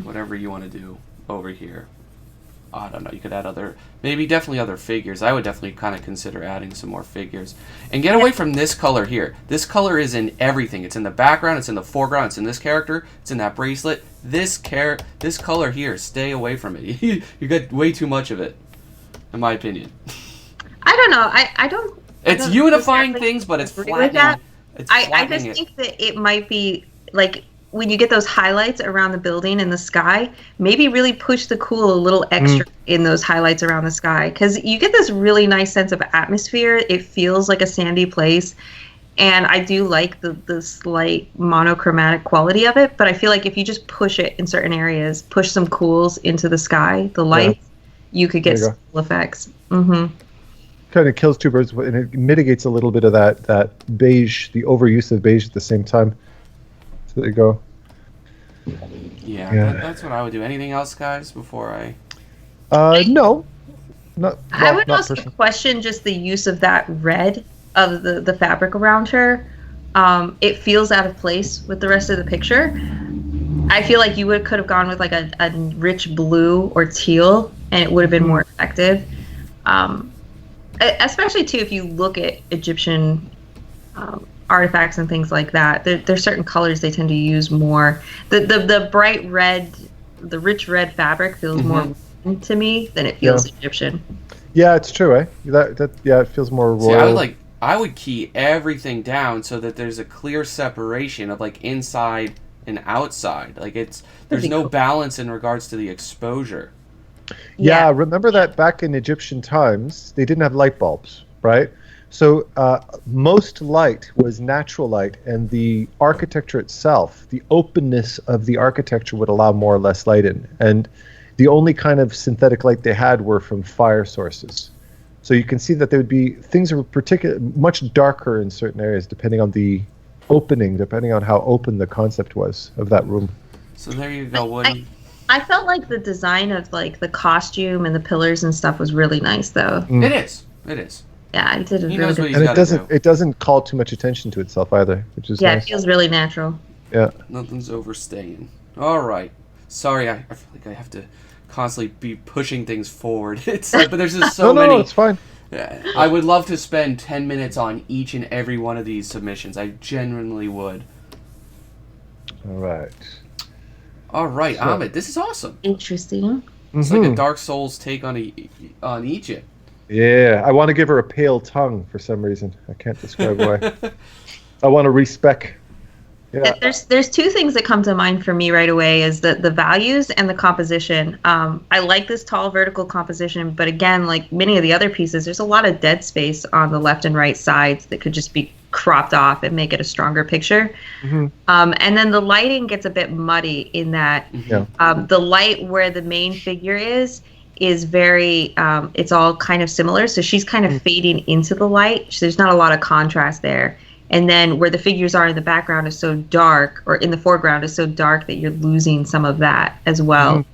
Whatever you want to do over here. I don't know. You could add definitely other figures. I would definitely kind of consider adding some more figures. And get away from this color here. This color is in everything. It's in the background. It's in the foreground. It's in this character. It's in that bracelet. This color here. Stay away from it. You got way too much of it, in my opinion.
I don't know. I don't.
It's unifying things, but it's flattening.
I just think that it might be like, when you get those highlights around the building and the sky, maybe really push the cool a little extra in those highlights around the sky, because you get this really nice sense of atmosphere. It feels like a sandy place, and I do like the slight monochromatic quality of it, but I feel like if you just push it in certain areas, push some cools into the sky, the lights, you could get some cool effects. Kind
of kills two birds, and it mitigates a little bit of that beige, the overuse of beige at the same time. So there you go.
Yeah. That's what I would do. Anything else, guys, before I...
No, not
I
well,
would
not
also
personally.
question just the use of that red of the fabric around her. It feels out of place with the rest of the picture. I feel like you could have gone with like a rich blue or teal, and it would have been more effective. Um, Especially too if you look at Egyptian artifacts and things like that. There's certain colors they tend to use more. The bright red, the rich red fabric feels more Roman to me than it feels Egyptian.
Yeah, it's true, eh? That yeah, it feels more
See,
royal.
I would key everything down so that there's a clear separation of like inside and outside. Like there's no balance in regards to the exposure.
Yeah, remember that back in Egyptian times, they didn't have light bulbs, right? So most light was natural light, and the architecture itself, the openness of the architecture would allow more or less light in. And the only kind of synthetic light they had were from fire sources. So you can see that there would be things that were much darker in certain areas, depending on the opening, depending on how open the concept was of that room.
So there you go.
I felt like the design of like the costume and the pillars and stuff was really nice, though.
It is. It is.
Yeah, I did a
He
really
knows
good.
what he's
And it doesn't call too much attention to itself either, which is nice.
It feels really natural.
Yeah.
Nothing's overstaying. All right. Sorry, I feel like I have to constantly be pushing things forward. But there's just so many.
No, it's fine.
I would love to spend 10 minutes on each and every one of these submissions. I genuinely would.
All right.
All right, Ahmed, this is awesome.
Interesting.
It's like a Dark Souls take on Egypt.
Yeah, I want to give her a pale tongue for some reason. I can't describe why. I want to respec. Yeah.
There's two things that come to mind for me right away is the values and the composition. I like this tall vertical composition, but again, like many of the other pieces, there's a lot of dead space on the left and right sides that could just be cropped off and make it a stronger picture. And then the lighting gets a bit muddy in that the light where the main figure is very, it's all kind of similar. So she's kind of fading into the light. So there's not a lot of contrast there. And then where the figures are in the background is so dark, or in the foreground is so dark that you're losing some of that as well.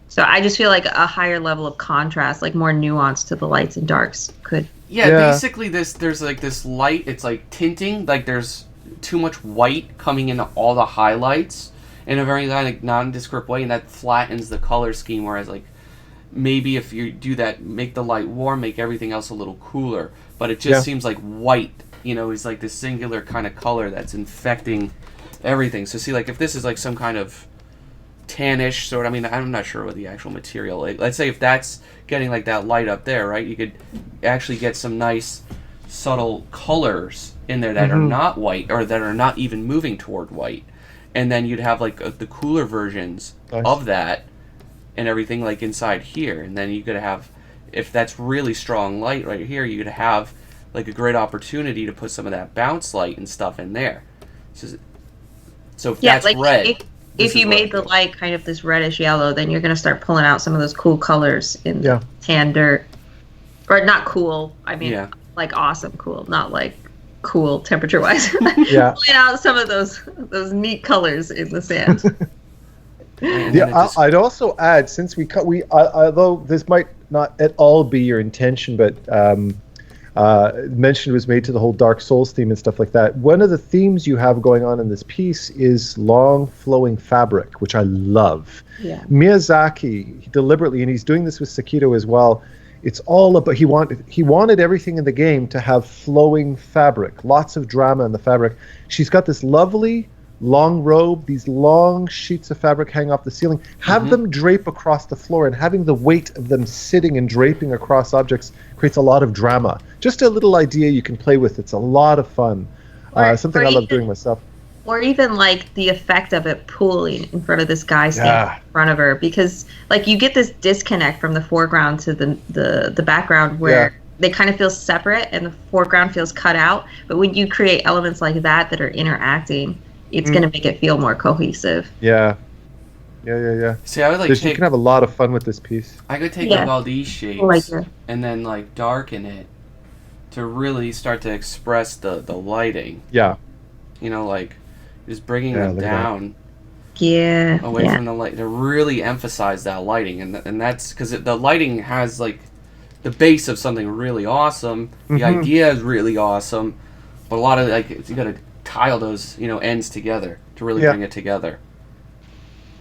So I just feel like a higher level of contrast, like more nuance to the lights and darks could.
Yeah, basically there's like this light, it's like tinting, like there's too much white coming into all the highlights in a very like nondescript way, and that flattens the color scheme, whereas like maybe if you do that, make the light warm, make everything else a little cooler, but it just seems like white, is like this singular kind of color that's infecting everything. So see, like if this is like some kind of tannish sort, I'm not sure what the actual material, like, let's say if that's getting like that light up there, right, you could actually get some nice subtle colors in there that are not white, or that are not even moving toward white, and then you'd have like the cooler versions of that and everything like inside here, and then you could have, if that's really strong light right here, you could have like a great opportunity to put some of that bounce light and stuff in there. So if that's like red,
if you made the light kind of this reddish yellow, then you're going to start pulling out some of those cool colors in the tan dirt. Or not cool, like awesome cool, not like cool temperature-wise. Pulling out some of those neat colors in the sand.
I'd also add, since although this might not at all be your intention, but mention was made to the whole Dark Souls theme and stuff like that. One of the themes you have going on in this piece is long flowing fabric, which I love. Miyazaki, he deliberately, and he's doing this with Sakito as well, it's all about, he wanted everything in the game to have flowing fabric, lots of drama in the fabric. She's got this lovely long robe, these long sheets of fabric hang off the ceiling, have them drape across the floor, and having the weight of them sitting and draping across objects creates a lot of drama. Just a little idea you can play with. It's a lot of fun. Something I love doing myself.
Or even like the effect of it pooling in front of this guy standing in front of her, because like you get this disconnect from the foreground to the background where they kind of feel separate and the foreground feels cut out. But when you create elements like that are interacting, it's going to make it feel more cohesive.
Yeah.
See, I would
you can have a lot of fun with this piece.
I could take like all these shapes and then like darken it to really start to express the lighting.
Yeah.
Like just bringing them down
Yeah.
away from the light to really emphasize that lighting, and that's because the lighting has like the base of something really awesome. The idea is really awesome, but a lot of like you got to tile those ends together to really bring it together.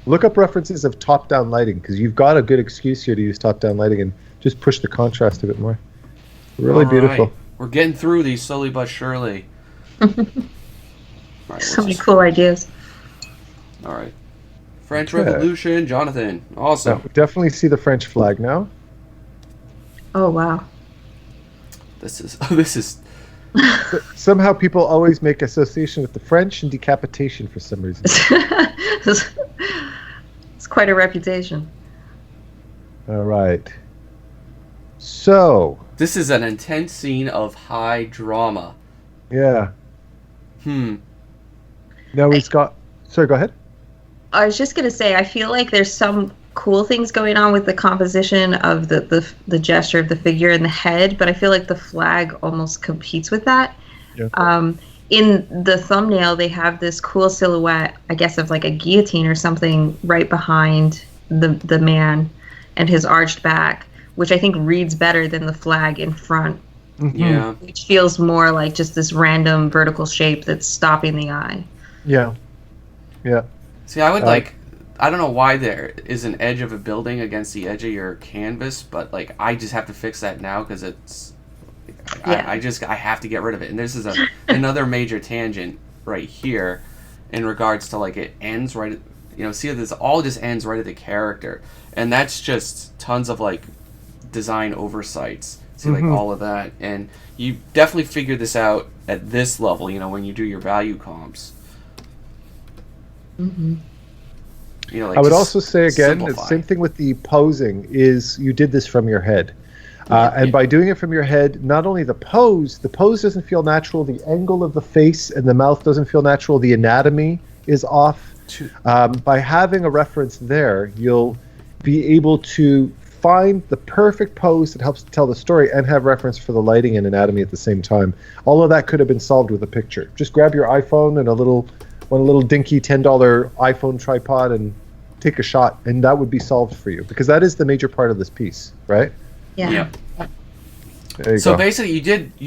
Look up references of top-down lighting because you've got a good excuse here to use top-down lighting and just push the contrast a bit more. Really beautiful.
We're getting through these slowly but surely. Right,
so many cool ideas.
All right. French Revolution, Jonathan. Awesome.
Now, definitely see the French flag now.
Oh, wow.
This is
Somehow people always make association with the French and decapitation for some reason.
It's quite a reputation.
All right. So.
This is an intense scene of high drama.
Yeah. Now he's got... Sorry, go ahead.
I was just going to say, I feel like there's some cool things going on with the composition of the gesture of the figure and the head, but I feel like the flag almost competes with that. Yeah. In the thumbnail, they have this cool silhouette, I guess, of like a guillotine or something right behind the man and his arched back, which I think reads better than the flag in front.
Yeah.
Which feels more like just this random vertical shape that's stopping the eye.
Yeah. Yeah.
See, I would I don't know why there is an edge of a building against the edge of your canvas, but like I just have to fix that now because it's I have to get rid of it. And this is another major tangent right here in regards to like it ends right at, see this all just ends right at the character, and that's just tons of like design oversights. See like all of that, and you definitely figure this out at this level, when you do your value comps.
I would also say again, the same thing with the posing is you did this from your head. And by doing it from your head, not only the pose doesn't feel natural, the angle of the face and the mouth doesn't feel natural, the anatomy is off. By having a reference there, you'll be able to find the perfect pose that helps to tell the story and have reference for the lighting and anatomy at the same time. All of that could have been solved with a picture. Just grab your iPhone and one little dinky $10 iPhone tripod and take a shot, and that would be solved for you because that is the major part of this piece, right?
Yeah.
There you
so
go.
Basically you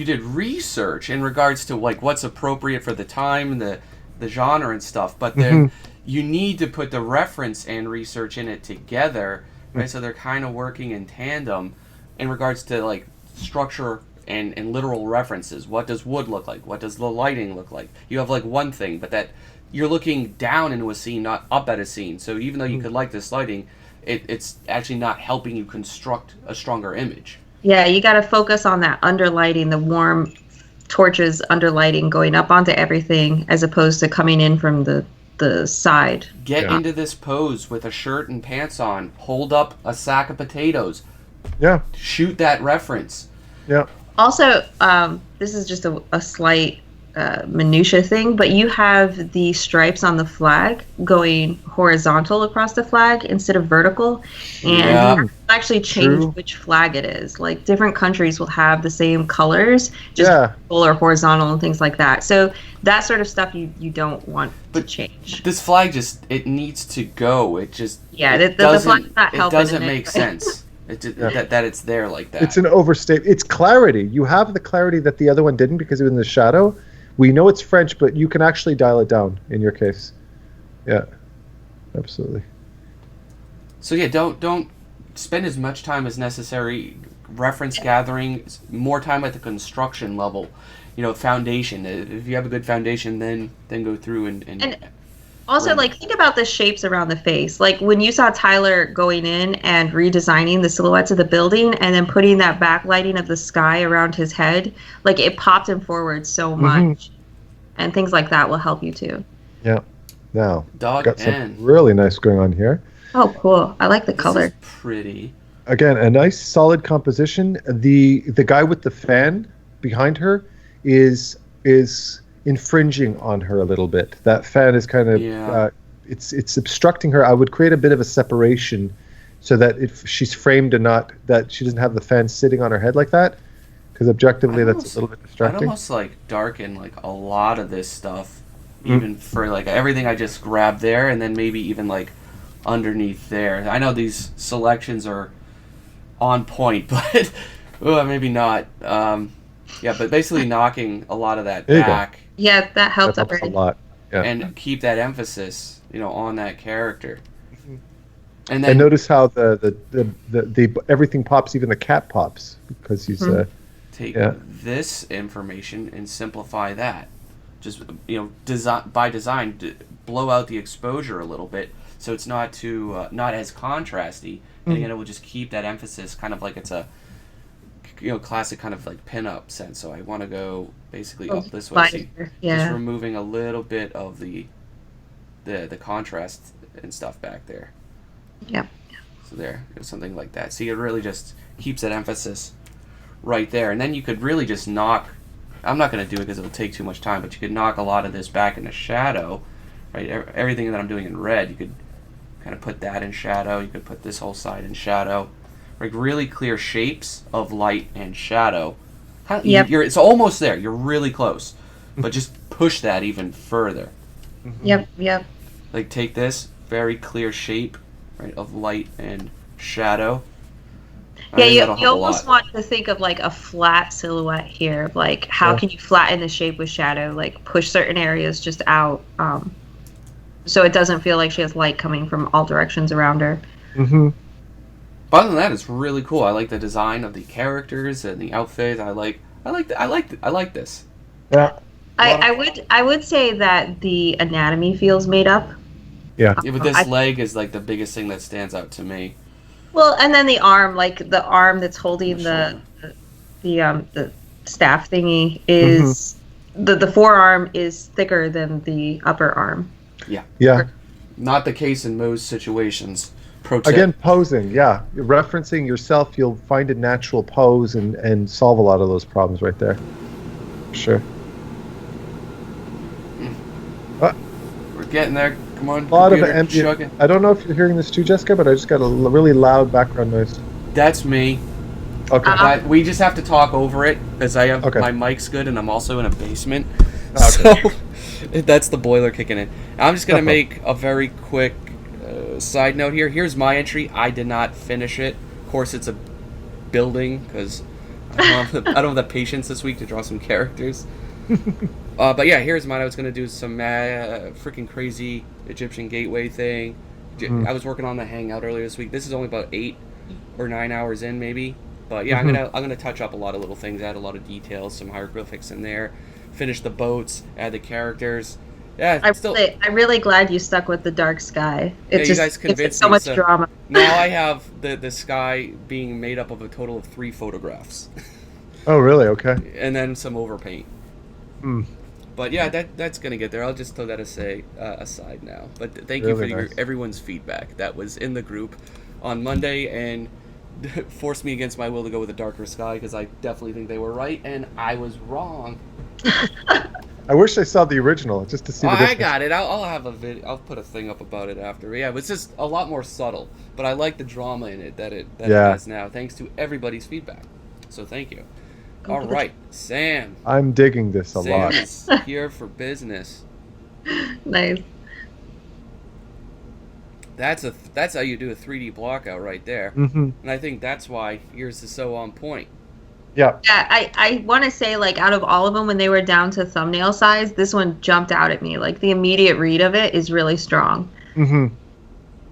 did research in regards to like what's appropriate for the time, the genre and stuff, but then you need to put the reference and research in it together, right? So they're kind of working in tandem in regards to like structure and literal references. What does wood look like? What does the lighting look like? You have like one thing, but that you're looking down into a scene, not up at a scene. So even though you could like this lighting, it's actually not helping you construct a stronger image.
Yeah, you got to focus on that underlighting, the warm torches underlighting going up onto everything as opposed to coming in from the side.
Get into this pose with a shirt and pants on. Hold up a sack of potatoes.
Yeah.
Shoot that reference.
Yeah.
Also, this is just a slight minutia thing, but you have the stripes on the flag going horizontal across the flag instead of vertical, and you actually change which flag it is. Like different countries will have the same colors, just vertical or horizontal and things like that. So that sort of stuff you don't want to change.
This flag it needs to go. It just
the flag's not helping.
It doesn't make sense. That it's there like that.
It's an overstate. It's clarity. You have the clarity that the other one didn't because it was in the shadow. We know it's French, but you can actually dial it down in your case. Yeah, absolutely.
So yeah, don't spend as much time as necessary reference gathering. More time at the construction level. Foundation. If you have a good foundation, then go through and
also, think about the shapes around the face. Like, when you saw Tyler going in and redesigning the silhouettes of the building and then putting that backlighting of the sky around his head, like, it popped him forward so much. And things like that will help you, too.
Yeah. Now,
got
something really nice going on here.
Oh, cool. I like the color.
This is pretty.
Again, a nice, solid composition. The guy with the fan behind her is infringing on her a little bit. That fan is kind of it's obstructing her. I would create a bit of a separation so that if she's framed and not that she doesn't have the fan sitting on her head like that, because objectively that's a little bit distracting.
I'd almost like darken like a lot of this stuff, even for like everything I just grabbed there, and then maybe even like underneath there. I know these selections are on point, but maybe not. But basically knocking a lot of that back.
Yeah, that helps
a lot. Yeah.
And keep that emphasis, on that character.
And then notice how the everything pops, even the cat pops because he's
take this information and simplify that. Just by design, blow out the exposure a little bit so it's not too not as contrasty, and again it will just keep that emphasis kind of like it's a classic kind of like pin-up sense. So I want to go basically up this way. See, just removing a little bit of the contrast and stuff back there.
Yep.
So there, something like that. See, it really just keeps that emphasis right there. And then you could really just knock, I'm not going to do it because it'll take too much time, but you could knock a lot of this back into shadow, right? Everything that I'm doing in red, you could kind of put that in shadow. You could put this whole side in shadow. Like really clear shapes of light and shadow. It's almost there. You're really close. But just push that even further.
Yep.
Like take this very clear shape, right, of light and shadow.
You almost want to think of like a flat silhouette here. Like how can you flatten the shape with shadow? Like push certain areas just out, so it doesn't feel like she has light coming from all directions around her.
Mm-hmm.
But other than that, it's really cool. I like the design of the characters and the outfits. I like this.
Yeah.
I would say that the anatomy feels made up.
Yeah.
But this leg is like the biggest thing that stands out to me.
Well, and then the arm, like the arm that's holding the staff thingy is the forearm is thicker than the upper arm.
Yeah.
Yeah.
Not the case in most situations. Pro tip.
Again, posing, yeah. Referencing yourself, you'll find a natural pose and solve a lot of those problems right there. Sure.
We're getting there. Come on.
A lot of ambient. I don't know if you're hearing this too, Jessica, but I just got a really loud background noise.
That's me.
Okay.
We just have to talk over it because I have my mic's good and I'm also in a basement.
Okay.
So that's the boiler kicking in. I'm just going to make a very quick side note here. Here's my entry. I did not finish it. Of course, it's a building because I don't have the patience this week to draw some characters. But yeah, here's mine. I was going to do some freaking crazy Egyptian gateway thing. I was working on the Hangout earlier this week. This is only about 8 or 9 hours in, maybe. But yeah, I'm gonna touch up a lot of little things, add a lot of details, some hieroglyphics in there, finish the boats, add the characters. Yeah,
I'm really glad you stuck with the dark sky. It's
you guys convinced
it's so much drama.
Now I have the sky being made up of a total of 3 photographs.
Oh, really? Okay.
And then some overpaint. But yeah, that's gonna get there. I'll just throw that aside now. But thank you for everyone's feedback that was in the group on Monday and forced me against my will to go with a darker sky because I definitely think they were right and I was wrong.
I wish I saw the original just to see the difference.
I got it. I'll have a video. I'll put a thing up about it after. Yeah, it's just a lot more subtle, but I like the drama in it that it has now, thanks to everybody's feedback. So thank you. All right, Sam.
I'm digging this a lot.
Sam is here for business.
Nice.
That's how you do a 3D block out right there.
Mm-hmm.
And I think that's why yours is so on point.
Yeah.
Yeah, I want to say, like, out of all of them, when they were down to thumbnail size, this one jumped out at me. Like, the immediate read of it is really strong.
Mm-hmm.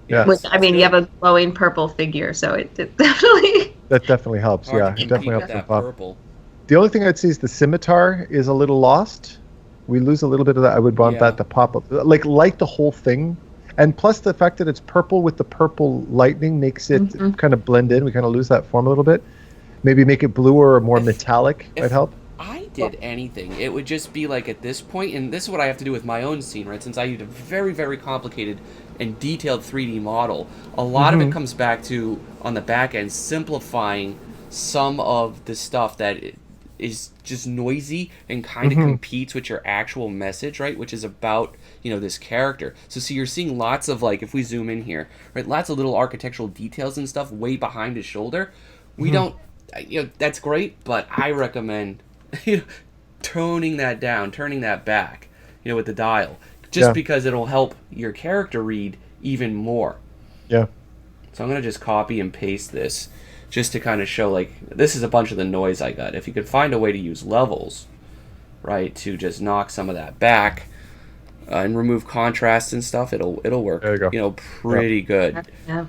Yeah.
Which, I mean, you have a glowing purple figure, so it definitely...
That definitely helps, yeah. It definitely helps
that purple.
The only thing I'd say is the scimitar is a little lost. We lose a little bit of that. I would want that to pop up. Like, light the whole thing. And plus the fact that it's purple with the purple lightning makes it kind of blend in. We kind of lose that form a little bit. Maybe make it bluer or more metallic might help.
I did anything, it would just be like at this point, and this is what I have to do with my own scene, right? Since I used a very, very complicated and detailed 3D model, a lot of it comes back to, on the back end, simplifying some of the stuff that is just noisy and kind of competes with your actual message, right? Which is about, this character. So see, you're seeing lots of, like, if we zoom in here, right, lots of little architectural details and stuff way behind his shoulder. We don't, that's great, but I recommend, toning that down, turning that back, with the dial, just because it'll help your character read even more.
Yeah.
So I'm going to just copy and paste this just to kind of show, like, this is a bunch of the noise I got. If you could find a way to use levels, right, to just knock some of that back and remove contrast and stuff, it'll work,
there you go.
pretty good.
Yeah.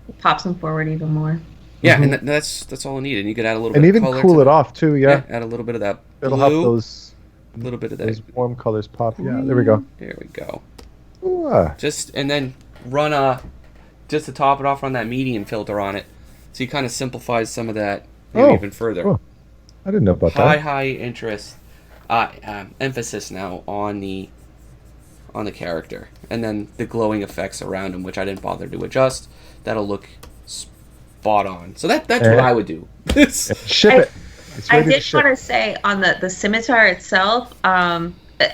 It pops them forward even more.
Yeah, and that's all I need. And you could add a little bit
and
of
even
color
cool it off too. Yeah.
Add a little bit of that blue.
It'll help those.
A little bit of
Those
that.
warm colors pop. Yeah, there we go.
There we go.
Ooh,
And then run just to top it off, run that median filter on it, so you kind of simplifies some of that even further.
Oh, I didn't know about that.
High interest, emphasis now on the character, and then the glowing effects around him, which I didn't bother to adjust. That'll look spot on. So that's what I would do.
Ship it.
I did want to say on the scimitar itself,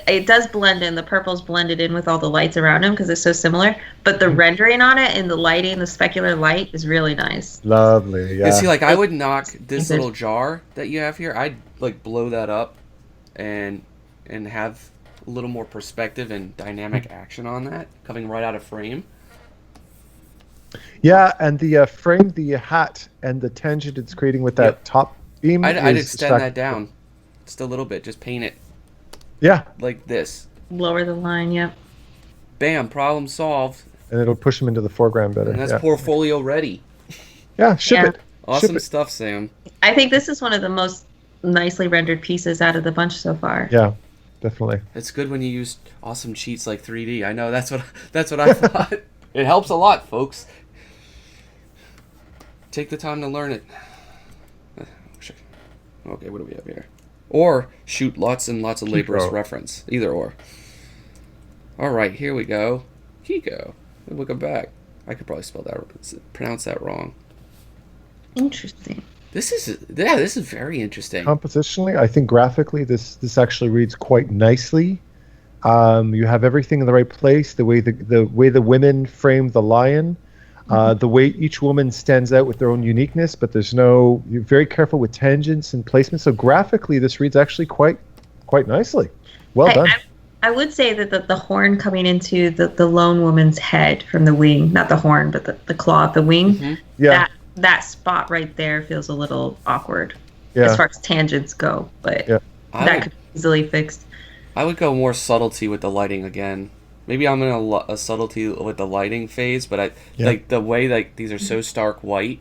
it does blend in. The purple's blended in with all the lights around him because it's so similar. But the rendering on it and the lighting, the specular light, is really nice.
Lovely, yeah.
And see, like, I would knock this little jar that you have here. I'd like blow that up and have a little more perspective and dynamic action on that coming right out of frame.
Yeah, and the frame, the hat, and the tangent it's creating with that top beam.
I'd extend that down just a little bit. Just paint it.
Yeah.
Like this.
Lower the line, yep.
Bam, problem solved.
And it'll push them into the foreground better.
And that's portfolio ready.
Yeah, ship it.
Awesome stuff, Sam.
I think this is one of the most nicely rendered pieces out of the bunch so far.
Yeah, definitely.
It's good when you use awesome cheats like 3D. I know, that's what I thought. It helps a lot, folks. Take the time to learn it. Okay, what do we have here? Or shoot lots and lots of laborious reference. Either or. Alright, here we go. Kiko. Welcome back. I could probably pronounce that wrong.
Interesting.
This is very interesting.
Compositionally, I think graphically this actually reads quite nicely. You have everything in the right place. The way the women frame the lion, the way each woman stands out with their own uniqueness, but you're very careful with tangents and placement. So graphically, this reads actually quite nicely. Well done.
I would say that the horn coming into the lone woman's head from the wing, not the horn, but the claw of the wing,
yeah.
That spot right there feels a little awkward as far as tangents go, but that could be easily fixed.
I would go more subtlety with the lighting again. Maybe I'm in a subtlety with the lighting phase, but like the way like these are so stark white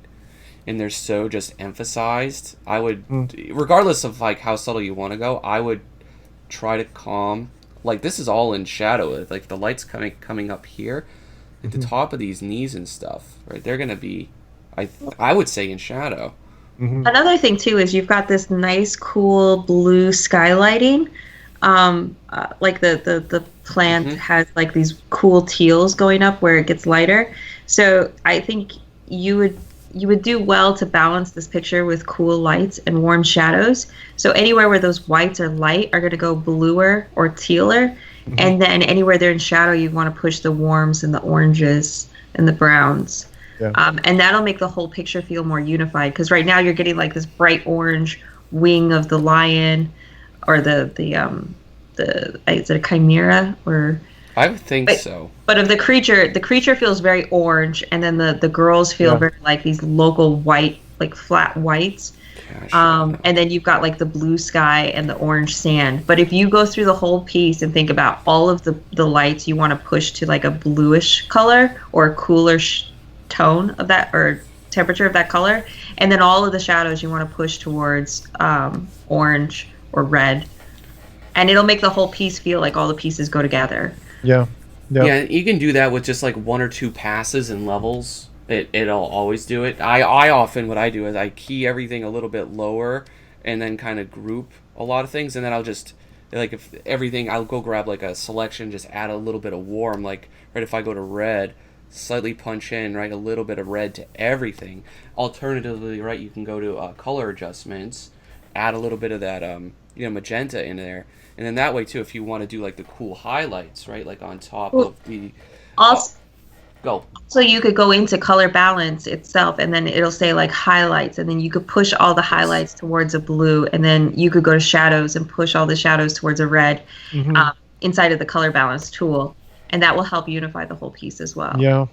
and they're so just emphasized. I would, regardless of like how subtle you want to go, I would try to calm. Like this is all in shadow. Like the light's coming up here at the top of these knees and stuff. Right, they're gonna be, I would say, in shadow.
Another thing too is you've got this nice, cool blue skylighting. Like the plant has like these cool teals going up where it gets lighter. So I think you would do well to balance this picture with cool lights and warm shadows. So anywhere where those whites are light are going to go bluer or tealer, and then anywhere they're in shadow, you want to push the warms and the oranges and the browns. Yeah. And that'll make the whole picture feel more unified, because right now you're getting like this bright orange wing of the lion, or is it a chimera, or
I would think so.
But of the creature feels very orange, and then the girls feel very like these local white, like flat whites. And then you've got like the blue sky and the orange sand. But if you go through the whole piece and think about all of the lights you want to push to like a bluish color or a cooler tone of that, or temperature of that color, and then all of the shadows you want to push towards orange or red, and it'll make the whole piece feel like all the pieces go together.
Yeah,
you can do that with just like one or two passes and levels. It'll always do it. I often, what I do is I key everything a little bit lower and then kind of group a lot of things, and then I'll just, like, if everything, I'll go grab like a selection, just add a little bit of warm, like right, if I go to red, slightly punch in, right, a little bit of red to everything. Alternatively, right, you can go to color adjustments, add a little bit of that magenta in there, and then that way too, if you want to do like the cool highlights, right, like on top of the Go.
So you could go into color balance itself, and then it'll say like highlights, and then you could push all the highlights towards a blue, and then you could go to shadows and push all the shadows towards a red inside of the color balance tool, and that will help unify the whole piece as well.
Yeah,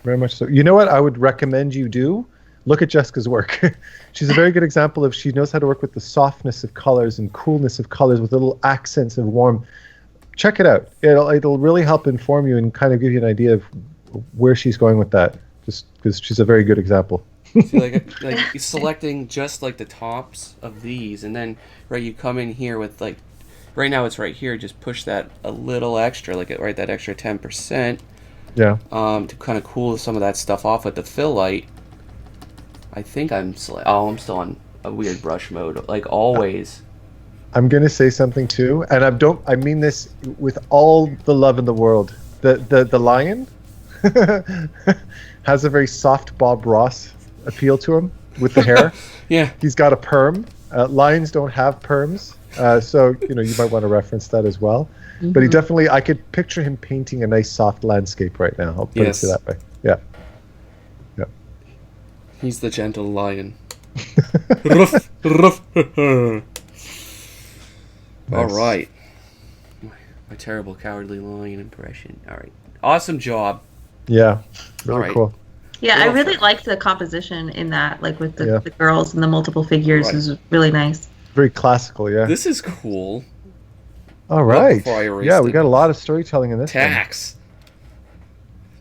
very much so. You know what I would recommend you do? Look at Jessica's work. She's a very good example of, she knows how to work with the softness of colors and coolness of colors with little accents of warm. Check it out. It'll really help inform you and kind of give you an idea of where she's going with that, just because she's a very good example.
See, like selecting just like the tops of these, and then you come in here with like, right now it's right here, just push that a little extra, like that extra 10%.
Yeah.
To kind of cool some of that stuff off with the fill light. I think I'm still on a weird brush mode, like always.
I'm gonna say something too, and I mean this with all the love in the world. The lion has a very soft Bob Ross appeal to him with the hair.
Yeah.
He's got a perm. Lions don't have perms, so you might want to reference that as well. Mm-hmm. But he definitely, I could picture him painting a nice soft landscape right now. I'll put it that way. Yeah. Yeah.
He's the gentle lion. Ruff, ruff. Nice. All right. My terrible cowardly lion impression. All right. Awesome job.
Yeah. Really cool.
Yeah, I really liked the composition in that, like with the girls and the multiple figures. It was really nice.
Very classical, yeah.
This is cool.
All right. Yeah, we got a lot of storytelling in this
Tax.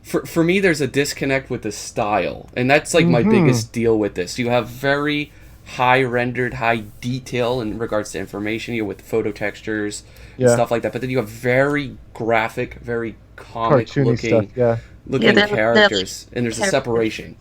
For me, there's a disconnect with the style, and that's like my biggest deal with this. You have very high rendered, high detail in regards to information, with photo textures and stuff like that. But then you have very graphic, very comic looking,
stuff,
characters, and there's a separation.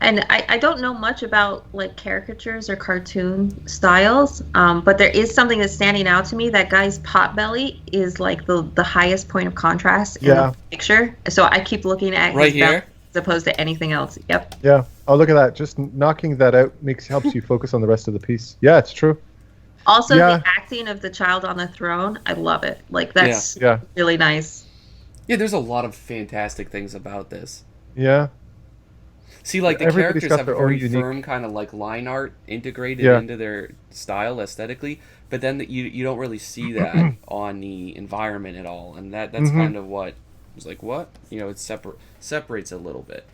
And I don't know much about like caricatures or cartoon styles, but there is something that's standing out to me. That guy's pot belly is like the highest point of contrast in the picture. So I keep looking at
right
his
here
belly as opposed to anything else. Yep.
Yeah. Oh, look at that. Just knocking that out helps you focus on the rest of the piece. Yeah, it's true.
Also, the acting of the child on the throne, I love it. Like that's really nice.
Yeah, there's a lot of fantastic things about this.
Yeah.
See, like, the characters have a very firm kind of, like, line art integrated into their style aesthetically, but then you don't really see that on the environment at all, and that's kind of what was like, what? It separates a little bit.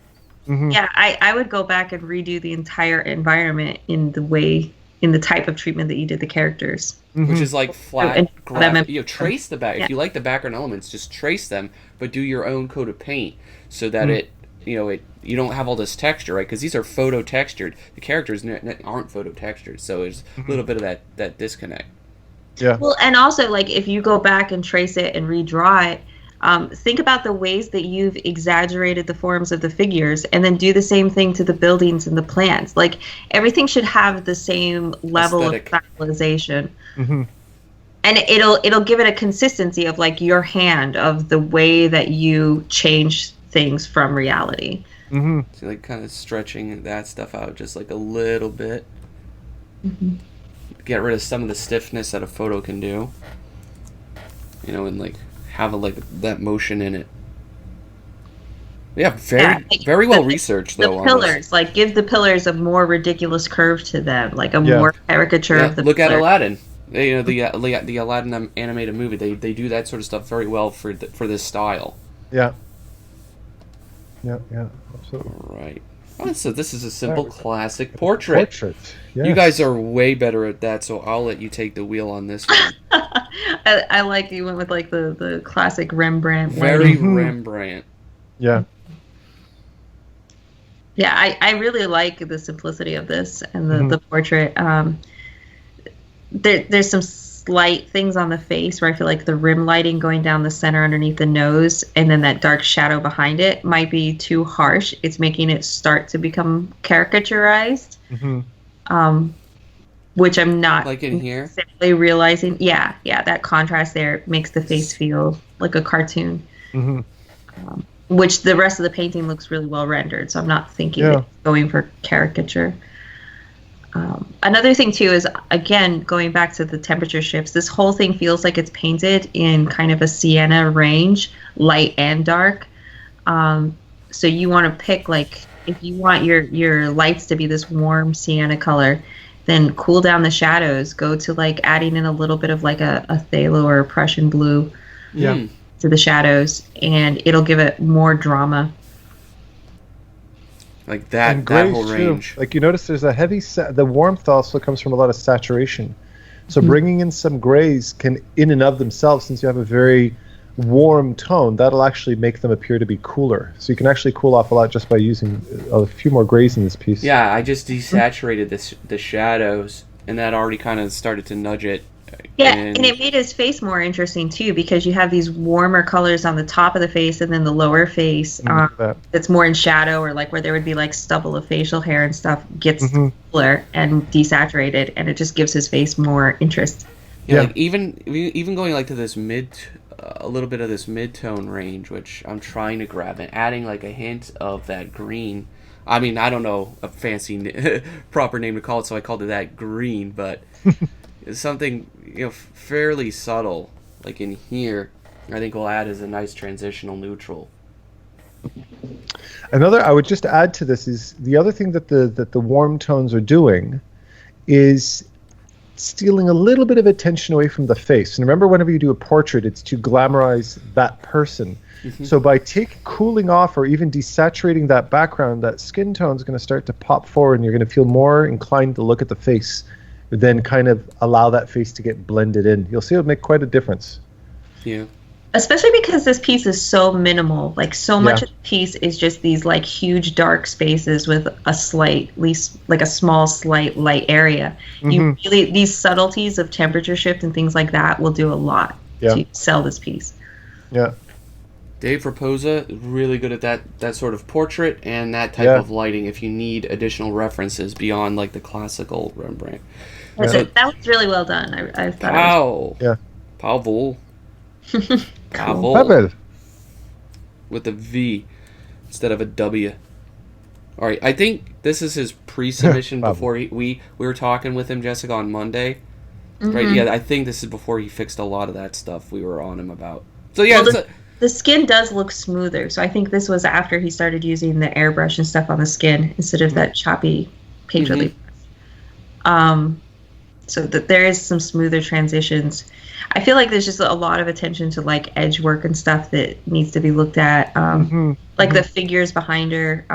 Mm-hmm. Yeah, I would go back and redo the entire environment in the type of treatment that you did the characers.
Which is like flat, graphic. Trace the back. If you like the background elements, just trace them, but do your own coat of paint so that you don't have all this texture, right? Because these are photo textured. The characters aren't photo textured, so there's a little bit of that disconnect.
Yeah.
Well, and also, like, if you go back and trace it and redraw it, think about the ways that you've exaggerated the forms of the figures, and then do the same thing to the buildings and the plants. Like, everything should have the same level of stylization. Mm-hmm. And it'll give it a consistency of, like, your hand, of the way that you change things from reality.
Mm-hmm.
So, like, kind of stretching that stuff out just like a little bit.
Mm-hmm.
Get rid of some of the stiffness that a photo can do. And like have that motion in it. Yeah, very well researched though.
The pillars, like, give the pillars a more ridiculous curve to them, like a more caricature of the.
Look at Aladdin. The Aladdin animated movie. They do that sort of stuff very well for this style.
Yeah. Yeah, absolutely.
All right. So this is a simple classic portrait.
Yes.
You guys are way better at that, so I'll let you take the wheel on this one.
I like you went with like the classic Rembrandt.
Very Rembrandt.
Yeah.
Yeah, I really like the simplicity of this and the portrait. There's some slight things on the face where I feel like the rim lighting going down the center underneath the nose and then that dark shadow behind it might be too harsh. It's making it start to become caricaturized, which I'm not
like in here
realizing. Yeah, that contrast there makes the face feel like a cartoon, which the rest of the painting looks really well rendered. So I'm not thinking it's going for caricature. Another thing too is, again, going back to the temperature shifts, this whole thing feels like it's painted in kind of a sienna range, light and dark. So you want to pick, like, if you want your lights to be this warm sienna color, then cool down the shadows. Go to like adding in a little bit of like a phthalo or a Prussian blue to the shadows, and it'll give it more drama.
Like that whole range.
Too. Like you notice there's a heavy the warmth also comes from a lot of saturation. So bringing in some grays can, in and of themselves, since you have a very warm tone, that'll actually make them appear to be cooler. So you can actually cool off a lot just by using a few more grays in this piece.
Yeah, I just desaturated the shadows, and that already kind of started to nudge it.
Yeah, and it made his face more interesting too, because you have these warmer colors on the top of the face and then the lower face that's more in shadow, or like where there would be like stubble of facial hair and stuff gets cooler and desaturated, and it just gives his face more interest.
Yeah, like even going like to this a little bit of this mid-tone range, which I'm trying to grab, and adding like a hint of that green. I mean, I don't know a fancy proper name to call it, so I called it that green, but it's something, fairly subtle, like in here, I think will add as a nice transitional neutral.
I would just add to this is the other thing that the warm tones are doing is stealing a little bit of attention away from the face. And remember, whenever you do a portrait, it's to glamorize that person. So by cooling off or even desaturating that background, that skin tone is going to start to pop forward, and you're going to feel more inclined to look at the face, then kind of allow that face to get blended in. You'll see it'll make quite a difference. Yeah.
Especially because this piece is so minimal. Like, so much of the piece is just these like huge dark spaces with a small slight light area. You really, these subtleties of temperature shift and things like that will do a lot to sell this piece.
Yeah.
Dave Raposa, really good at that sort of portrait and that type of lighting if you need additional references beyond like the classical Rembrandt.
That was really well done. I thought.
Wow.
Yeah.
Pavel.
Pavel.
With a V instead of a W. All right, I think this is his pre-submission before we were talking with him, Jessica, on Monday. Right? Yeah, I think this is before he fixed a lot of that stuff we were on him about. So yeah,
the skin does look smoother. So I think this was after he started using the airbrush and stuff on the skin instead of that choppy painterly. So that there is some smoother transitions. I feel like there's just a lot of attention to like edge work and stuff that needs to be looked at. Like the figures behind her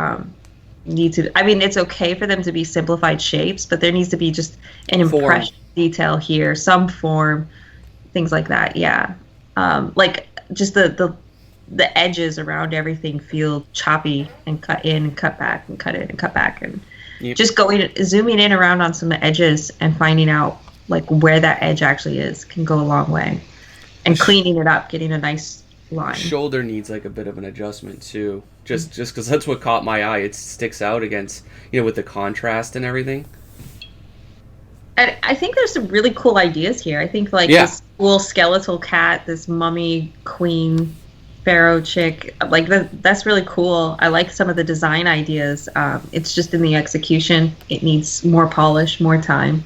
need to. I mean, it's okay for them to be simplified shapes, but there needs to be just an impression detail here, some form, things like that. Yeah, like just the edges around everything feel choppy and cut in and cut back and cut in and cut back, and just zooming in around on some edges and finding out like where that edge actually is can go a long way, and cleaning it up, getting a nice line.
Shoulder needs like a bit of an adjustment too, just because that's what caught my eye. It sticks out against, with the contrast and everything.
And I think there's some really cool ideas here. I think like this cool skeletal cat, this mummy queen pharaoh chick, like that's really cool. I like some of the design ideas. It's just in the execution, it needs more polish, more time.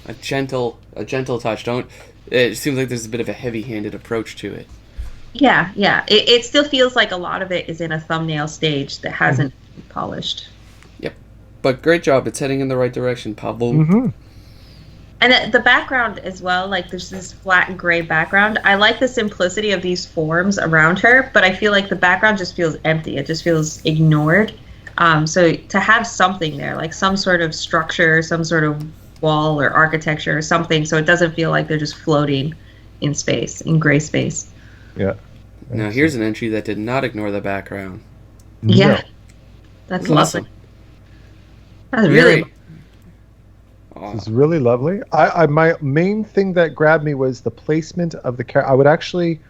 A gentle touch. It seems like there's a bit of a heavy-handed approach to it.
Yeah. It still feels like a lot of it is in a thumbnail stage that hasn't been polished.
Yep. But great job. It's heading in the right direction, Pavel.
And the background as well, like there's this flat gray background. I like the simplicity of these forms around her, but I feel like the background just feels empty. It just feels ignored. So to have something there, like some sort of structure, some sort of wall or architecture or something, so it doesn't feel like they're just floating in space, in gray space.
Yeah.
Now here's an entry that did not ignore the background.
Yeah. That's lovely. That's really
This is really lovely. I my main thing that grabbed me was the placement of the character. I would actually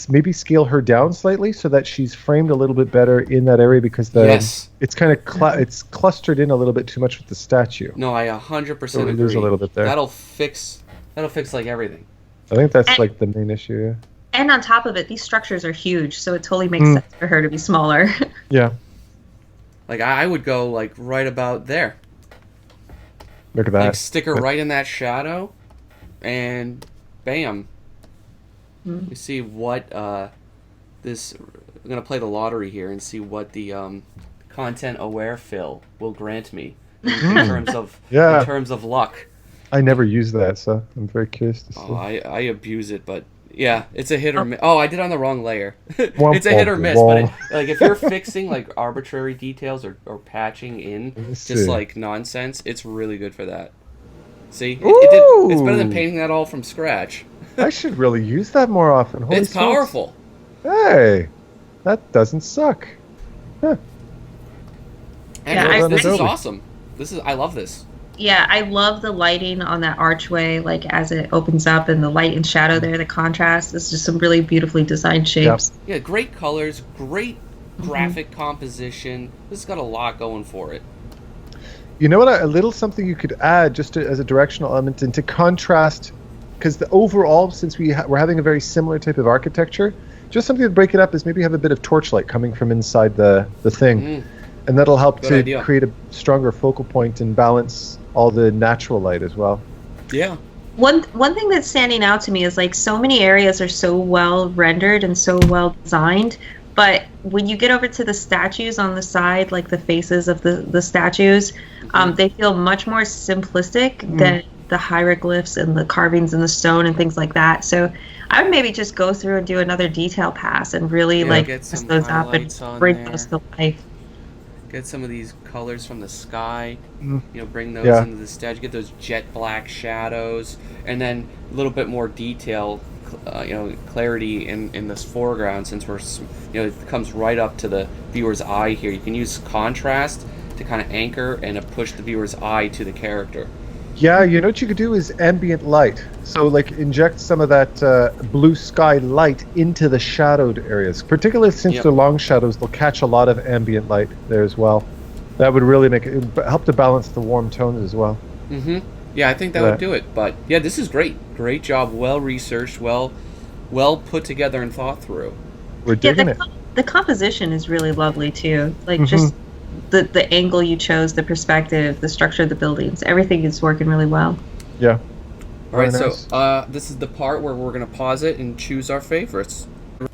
maybe scale her down slightly so that she's framed a little bit better in that area, because it's kind of it's clustered in a little bit too much with the statue.
No, I 100% agree.
There's a little bit there.
That'll fix like everything.
I think that's like the main issue. Yeah.
And on top of it, these structures are huge, so it totally makes sense for her to be smaller.
Yeah.
Like I would go like right about there.
Look at that.
Like, stick her right in that shadow, and bam. You see what this... I'm going to play the lottery here and see what the content-aware fill will grant me in terms of in terms of luck.
I never use that, so I'm very curious to see.
Oh, I abuse it, but yeah, it's a hit or miss. Oh, I did on the wrong layer. It's a hit or miss, but like if you're fixing like arbitrary details or patching in just like nonsense, it's really good for that. See, it's better than painting that all from scratch.
I should really use that more often. Holy
it's powerful.
Hey, that doesn't suck. Huh.
This is awesome. I love this.
Yeah, I love the lighting on that archway, like as it opens up and the light and shadow there, the contrast. It's just some really beautifully designed shapes.
Yeah, great colors, great graphic composition. This has got a lot going for it.
You know what? A little something you could add just as a directional element and to contrast, because the overall, since we're having a very similar type of architecture, just something to break it up is maybe have a bit of torchlight coming from inside the thing. And that'll help to create a stronger focal point and balance all the natural light as well.
Yeah.
One thing that's standing out to me is like so many areas are so well rendered and so well designed, but when you get over to the statues on the side, like the faces of the statues, they feel much more simplistic than the hieroglyphs and the carvings in the stone and things like that. So I would maybe just go through and do another detail pass and really dress those up and bring those to life.
Get some of these colors from the sky, bring those into the statue. Get those jet black shadows, and then a little bit more detail, clarity in this foreground. Since it comes right up to the viewer's eye here. You can use contrast to kind of anchor and push the viewer's eye to the character.
Yeah, you know what you could do is ambient light. So like inject some of that blue sky light into the shadowed areas. Particularly since they're long shadows, they'll catch a lot of ambient light there as well. That would really help to balance the warm tones as well.
Yeah, I think that would do it. But yeah, this is great. Great job. Well researched. Well put together and thought through.
We're digging it.
The composition is really lovely too. Like just the angle you chose, the perspective, the structure of the buildings, everything is working really well.
Yeah.
All right, so this is the part where we're going to pause it and choose our favorites. All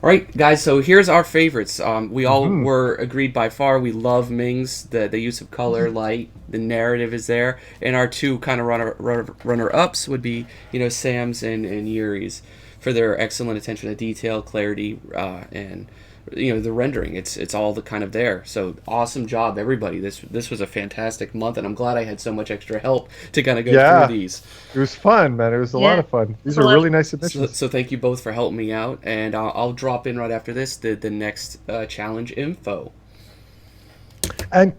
right, guys, so here's our favorites. We all were agreed by far. We love Ming's, the use of color, light, the narrative is there. And our two kind of runner-ups would be, Sam's and Yuri's for their excellent attention to detail, clarity, and the rendering. It's all the kind of there. So awesome job, everybody. This was a fantastic month, and I'm glad I had so much extra help to kind of go through these.
It was fun, man. It was a lot of fun. These are really nice submissions.
So thank you both for helping me out, and I'll drop in right after this the next challenge info.
And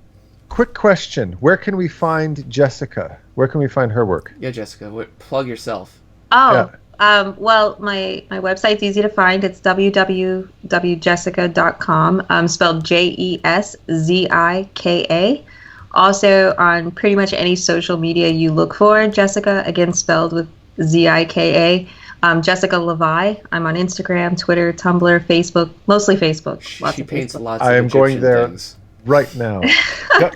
quick question: where can we find Jeszika? Where can we find her work?
Yeah, Jeszika, plug yourself.
Well, my website's easy to find. It's www.jeszika.com, spelled Jeszika. Also, on pretty much any social media you look for Jeszika, again spelled with Zika. Jeszika LeVye. I'm on Instagram, Twitter, Tumblr, Facebook, mostly Facebook.
She paints lots of
I am going there
things
right now.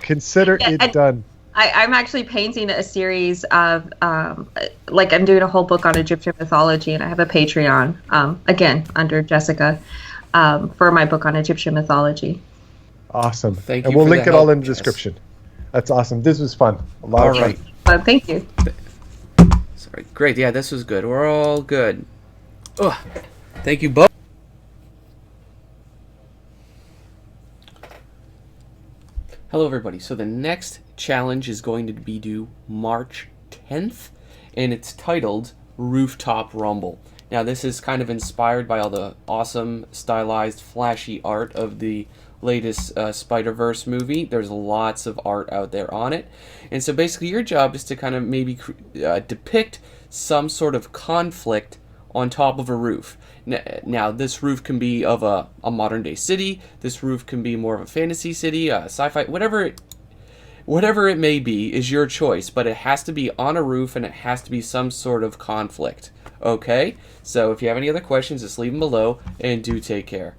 Consider it done.
I'm actually painting a series of, I'm doing a whole book on Egyptian mythology, and I have a Patreon, again, under Jeszika, for my book on Egyptian mythology.
Awesome.
Thank you.
And we'll link it all in the description. That's awesome. This was fun. A lot of fun.
Thank you.
Sorry. Great. Yeah, this was good. We're all good. Ugh. Thank you both. Hello, everybody. So the next challenge is going to be due March 10th, and it's titled Rooftop Rumble. Now, this is kind of inspired by all the awesome, stylized, flashy art of the latest Spider-Verse movie. There's lots of art out there on it. And so basically your job is to kind of maybe depict some sort of conflict on top of a roof. Now, this roof can be of a modern-day city. This roof can be more of a fantasy city, sci-fi, whatever it may be is your choice, but it has to be on a roof and it has to be some sort of conflict. Okay? So if you have any other questions, just leave them below, and do take care.